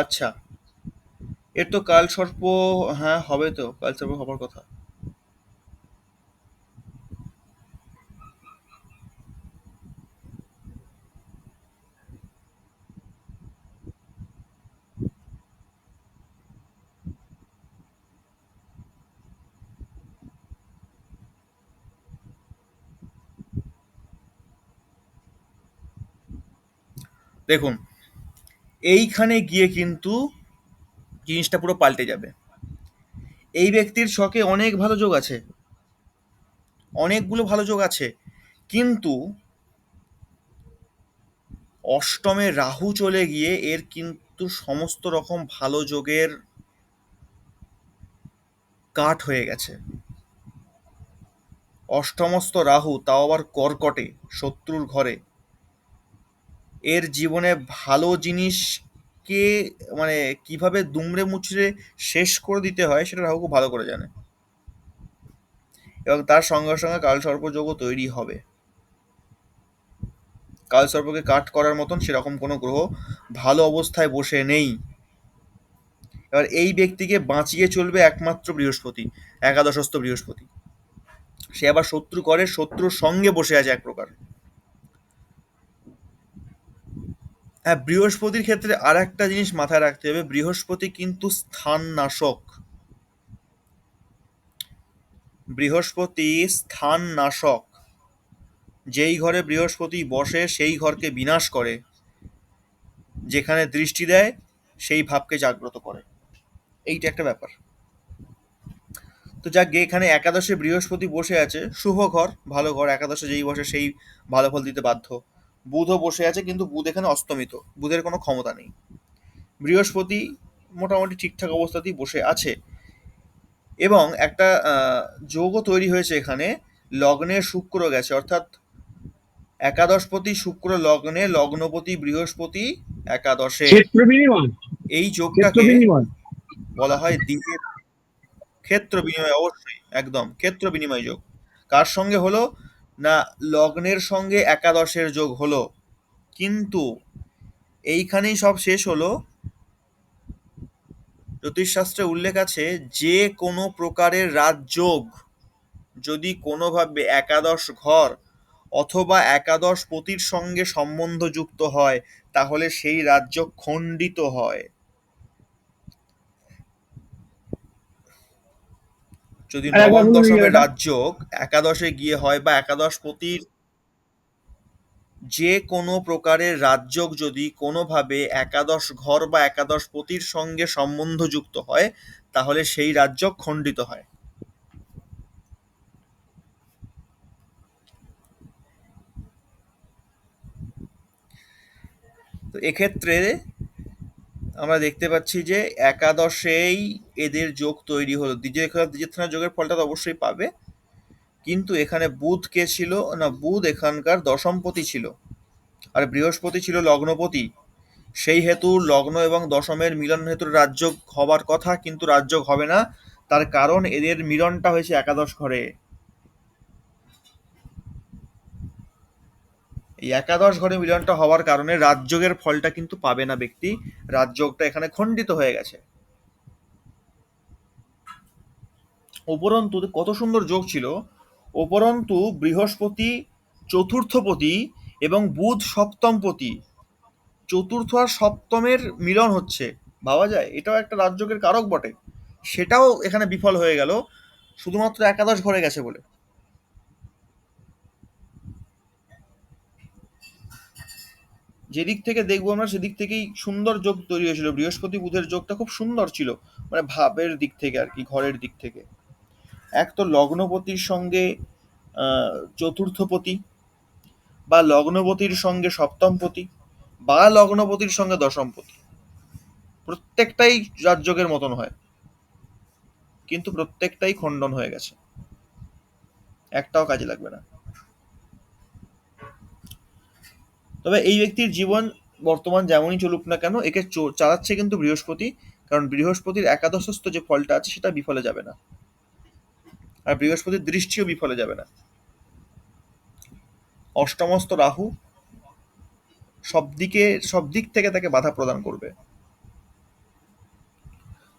A: আচ্ছা, এর তো কাল সর্প, হ্যাঁ হবে তো, কাল সর্প হবার কথা। দেখুন, এইখানে গিয়ে কিন্তু জিনিসটা পুরো পাল্টে যাবে। এই ব্যক্তির ছকে অনেক ভালো যোগ আছে, অনেকগুলো ভালো যোগ আছে, কিন্তু অষ্টমে রাহু চলে গিয়ে এর কিন্তু সমস্ত রকম ভালো যোগের কাট হয়ে গেছে। অষ্টমস্ত রাহু, তাও আবার কর্কটে, শত্রুর ঘরে। এর জীবনে ভালো জিনিসকে মানে কিভাবে দুমড়ে মুচড়ে শেষ করে দিতে হয় সেটা রাহু খুব ভালো করে জানে। এবং তার সঙ্গে সঙ্গে কালসর্পযোগও তৈরি হবে। কালসর্পকে কাট করার মতন সেরকম কোনো গ্রহ ভালো অবস্থায় বসে নেই। এবার এই ব্যক্তিকে বাঁচিয়ে চলবে একমাত্র বৃহস্পতি, একাদশস্থ বৃহস্পতি। সে আবার শত্রু করে, শত্রুর সঙ্গে বসে আছে এক প্রকার। হ্যাঁ, বৃহস্পতির ক্ষেত্রে আর একটা জিনিস মাথায় রাখতে হবে, বৃহস্পতি কিন্তু স্থান নাশক। বৃহস্পতি স্থান নাশক। যেই ঘরে বৃহস্পতি বসে সেই ঘরকে বিনাশ করে, যেখানে দৃষ্টি দেয় সেই ভাবকে জাগ্রত করে। এইটা একটা ব্যাপার। তো যাক গে, এখানে একাদশে বৃহস্পতি বসে আছে, শুভ ঘর, ভালো ঘর, একাদশে যেই বসে সেই ভালো ফল দিতে বাধ্য। বুধও বসে আছে, কিন্তু বুধ এখানে অস্তমিত, বুধের কোনো ক্ষমতা নেই। বৃহস্পতি মোটামুটি ঠিকঠাক অবস্থাতেই বসে আছে, এবং একটা যোগও তৈরি হয়েছে এখানে। লগ্নে শুক্র গেছে, অর্থাৎ একাদশপতি শুক্র লগ্নে, লগ্নপতি বৃহস্পতি একাদশে।
B: ক্ষেত্র বিনিময়,
A: এই
B: ক্ষেত্র
A: যোগটাকে
B: বিনিময়।
A: বলা হয় দিকের ক্ষেত্র বিনিময়। অবশ্যই, একদম ক্ষেত্র বিনিময় যোগ। কার সঙ্গে হলো না, লগ্নের সঙ্গে একাদশের যোগ হলো। কিন্তু এইখানেই সব শেষ হলো। জ্যোতিষশাস্ত্রে উল্লেখ আছে, যে কোনো প্রকারের রাজযোগ যদি কোনোভাবে একাদশ ঘর অথবা একাদশ পতির সঙ্গে সম্বন্ধযুক্ত হয়, তাহলে সেই রাজ্য খণ্ডিত হয়। যদি
B: আর একবার
A: নবম
B: বলুন এই
A: দশমের
B: জায়গাটা।
A: রাজযোগ একাদশে গিয়ে হয়, বা একাদশ পতির যে কোনো প্রকারের রাজযোগ যদি কোনোভাবে একাদশ ঘর বা একাদশ পতির সঙ্গে সম্বন্ধযুক্ত হয়, তাহলে সেই রাজযোগ খণ্ডিত হয়। তো এক্ষেত্রে আমরা দেখতে পাচ্ছি যে একাদশেই এদের যোগ তৈরি হলো। দ্বিজেথনা যোগের ফলটা তো অবশ্যই পাবে, কিন্তু এখানে বুধ কে ছিল না, বুধ এখানকার দশমপতি ছিল, আর বৃহস্পতি ছিল লগ্নপতি। সেই হেতু লগ্ন এবং দশমের মিলন হেতুর রাজযোগ হবার কথা, কিন্তু রাজযোগ হবে না। তার কারণ এদের মিলনটা হয়েছে একাদশ ঘরে। এই একাদশ ঘরে মিলনটা হওয়ার কারণে রাজযোগের ফলটা কিন্তু পাবে না ব্যক্তি, রাজযোগটা এখানে খণ্ডিত হয়ে গেছে। উপরন্তু কত সুন্দর যোগ ছিল, উপরন্তু বৃহস্পতি চতুর্থপতি এবং বুধ সপ্তমপতি, চতুর্থ আর সপ্তমের মিলন হচ্ছে। ভাবা যায়, এটাও একটা রাজযোগের কারক বটে। সেটাও এখানে বিফল হয়ে গেল, শুধুমাত্র একাদশ ঘরে গেছে বলে। যেদিক থেকে দেখবো আমরা সেদিক থেকেই সুন্দর যোগ তৈরি হয়েছিল। বৃহস্পতি বুধের যোগটা খুব সুন্দর ছিল, মানে ভাবের দিক থেকে আর কি, ঘরের দিক থেকে। এক তো লগ্নপতির সঙ্গে চতুর্থপতি, বা লগ্নপতির সঙ্গে সপ্তমপতি, বা লগ্নপতির সঙ্গে দশমপতি, প্রত্যেকটাই রাজযোগের মতন হয়, কিন্তু প্রত্যেকটাই খণ্ডন হয়ে গেছে, একটাও কাজে লাগবে না। তবে এই ব্যক্তির জীবন বর্তমান যেমনই চলুক না কেন, একে চালাচ্ছে কিন্তু বৃহস্পতি, কারণ বৃহস্পতির একাদশস্থ যে ফলটা আছে সেটা বিফলে যাবে না, আর বৃহস্পতির দৃষ্টিও বিফলে যাবে না। অষ্টমস্ত রাহু সব দিক থেকে তাকে বাধা প্রদান করবে,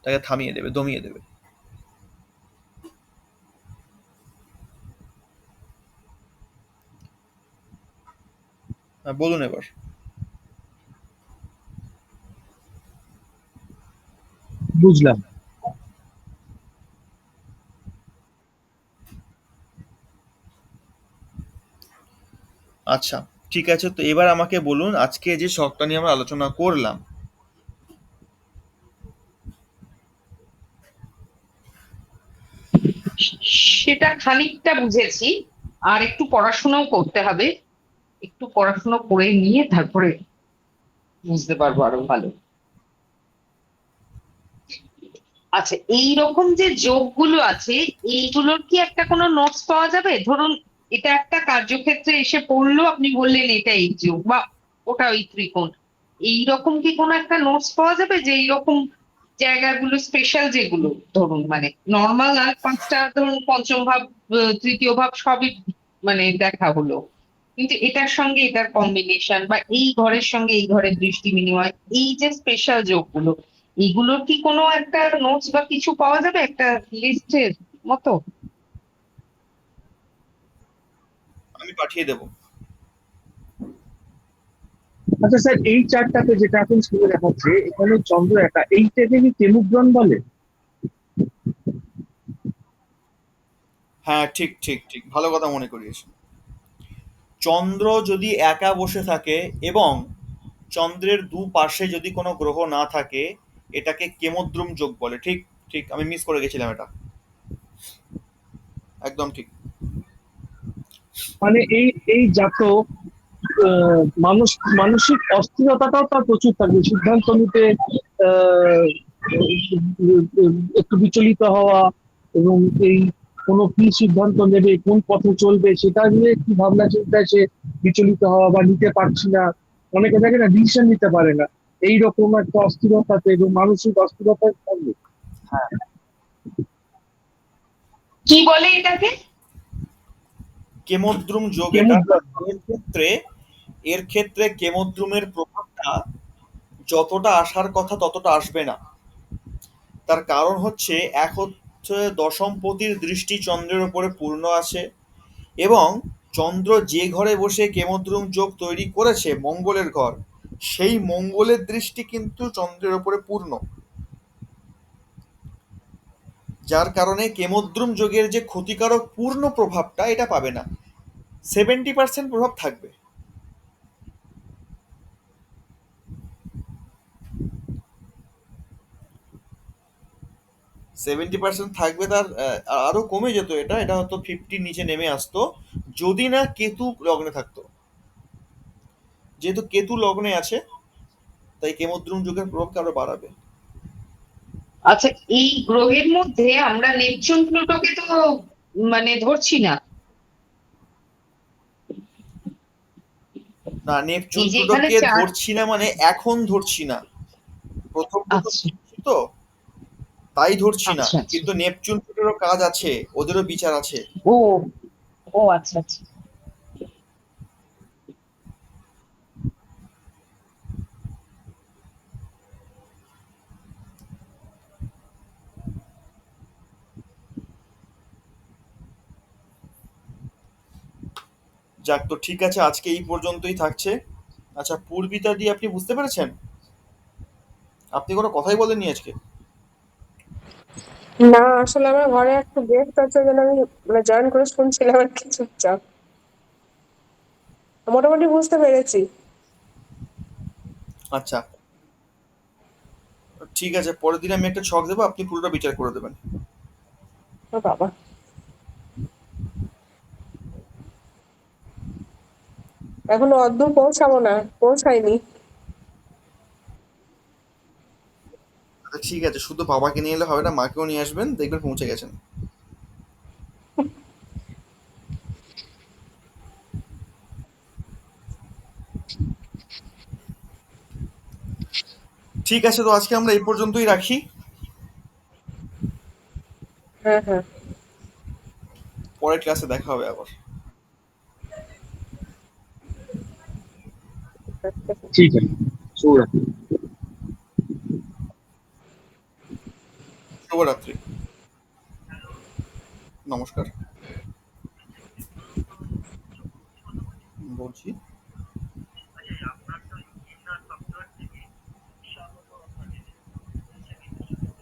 A: তাকে থামিয়ে দেবে, দমিয়ে দেবে। হ্যাঁ, বলুন এবার।
B: বুঝলাম।
A: আচ্ছা, ঠিক আছে, তো এবার আমাকে বলুন, আজকে যে শখটা নিয়ে আমরা আলোচনা করলাম,
D: সেটা খানিকটা বুঝেছি, আর একটু পড়াশোনাও করতে হবে। একটু পড়াশোনা করে নিয়ে তারপরে বুঝতে পারবো আরো ভালো। আচ্ছা, এই রকম যে যোগগুলো আছে, এইগুলোর কি একটা কোনো নোটস পাওয়া যাবে? ধরুন এটা একটা কার্যক্ষেত্রে এসে পড়লো, আপনি বললেন এটা এই যোগ বা ওটা ওই ত্রিকোণ, এইরকম কি কোনো একটা নোটস পাওয়া যাবে যে এইরকম জায়গাগুলো স্পেশাল, যেগুলো ধরুন মানে নর্মাল আর পাঁচটা ধরুন পঞ্চম ভাব, তৃতীয় ভাব সবই মানে দেখা হলো, কিন্তু এটার সঙ্গে এটার কম্বিনেশন বা এই ঘরের সঙ্গে এই ঘরের দৃষ্টি বিনিময়, এই যে স্পেশাল যোগগুলো, এগুলোর কি কোনো একটা নোটস বা কিছু পাওয়া যাবে একটা লিস্টের মতো?
A: আমি পাঠিয়ে দেবো।
B: আচ্ছা স্যার, এই চারটাতে যেটা এখন স্ক্রিনে দেখাচ্ছে, এখানে চন্দ্র একা, এইটাকে কি কেমুগ্রন বলে?
A: হ্যাঁ, ঠিক ঠিক ঠিক, ভালো কথা মনে করিয়েছেন। চন্দ্র যদি একা বসে থাকে এবং চন্দ্রের দুপাশে যদি কোনো গ্রহ না থাকে, এটাকে কেমদ্রুম যোগ বলে। ঠিক ঠিক, আমি মিস করে গেছিলাম এটা, একদম ঠিক।
B: মানে এই এই জাতক মানুষ, মানসিক অস্থিরতাটাও তার প্রচুর থাকবে, সিদ্ধান্ত নিতে আহ, একটু বিচলিত হওয়া, এবং এই কোনো কি সিদ্ধান্ত নেবে, কোন পথে চলবে, সেটা নিয়ে একটু ভাবনা চিন্তায় সে বিচলিত হওয়া বা নিতে পারছি না, অনেকে থাকে না ডিসিশন নিতে পারে না, এইরকম একটা অস্থিরতাতে এবং মানসিক অস্থিরতায় থাকবে।
D: কি বলে এটাকে?
A: কেমদ্রুম যোগ এটা।
B: কেমুগ্রন।
A: এর ক্ষেত্রে এর ক্ষেত্রে কেমদ্রুমের প্রভাবটা যতটা আসার কথা ততটা আসবে না। তার কারণ হচ্ছে, এক হচ্ছে দশমপতির দৃষ্টি চন্দ্রের উপরে পূর্ণ আছে, এবং চন্দ্র যে ঘরে বসে কেমদ্রুম যোগ তৈরি করেছে, মঙ্গলের ঘর, সেই মঙ্গলের দৃষ্টি কিন্তু চন্দ্রের উপরে পূর্ণ। যার কারণে কেমদ্রুম যোগের যে ক্ষতিকারক পূর্ণ প্রভাবটা এটা পাবে না, 70% প্রভাব থাকবে। 70% থাকবে, তার আরো কমে যেত, এটা এটা হয়তো 50 নিচে নেমে আসতো, যদি না কেতু লগ্নে থাকতো। যেহেতু কেতু লগ্নে আছে, তাই কেমদ্রুম যুগের প্রভাবকে আরো বাড়াবে।
D: আচ্ছা, এই গ্রহের মধ্যে আমরা নেপচুন প্লুটোকে তো মানে ধরছি না।
A: না, নেপচুন
D: এই যে এখানে
A: প্লুটোকে
D: চার।
A: ধরছি না মানে এখন ধরছি না, প্রথম প্রথম
D: আচ্ছা,
A: ধরছি তো, তাই ধরছি না।
D: আচ্ছা, আচ্ছা।
A: কিন্তু নেপচুন প্লুটোরও কাজ আছে, ওদেরও বিচার আছে।
D: ও, ও আচ্ছা আচ্ছা।
A: যাক, তো ঠিক আছে, আজকে এই পর্যন্তই থাকছে। আচ্ছা, পূর্বিতা দিয়ে আপনি বুঝতে পেরেছেন? আপনি কোনো কথাই বলেননি আজকে।
E: না, আসলে আমার ঘরে একটু গেস্ট আছে, যেন আমি মানে জয়েন করে শুনছিলাম আর কি চুপচাপ। মোটামুটি বুঝতে পেরেছি।
A: আচ্ছা, ঠিক আছে, পরের দিন আমি একটা ছক দেবো, আপনি পুরোটা বিচার করে দেবেন।
E: ও বাবা, এখনো অদ্দূর পৌঁছাবো না, পৌঁছাইনি।
A: আচ্ছা, ঠিক আছে, শুধু বাবাকে নিয়ে এলে হবে না, মাকেও নিয়ে আসবেন, দেখবেন পৌঁছে গেছেন। ঠিক আছে, তো আজকে আমরা এই পর্যন্তই রাখি।
E: হ্যাঁ হ্যাঁ।
A: পরের ক্লাসে দেখা হবে আবার।
B: ঠিক আছে, শুভরাত্রি।
A: শুভরাত্রি। নমস্কার। বলছি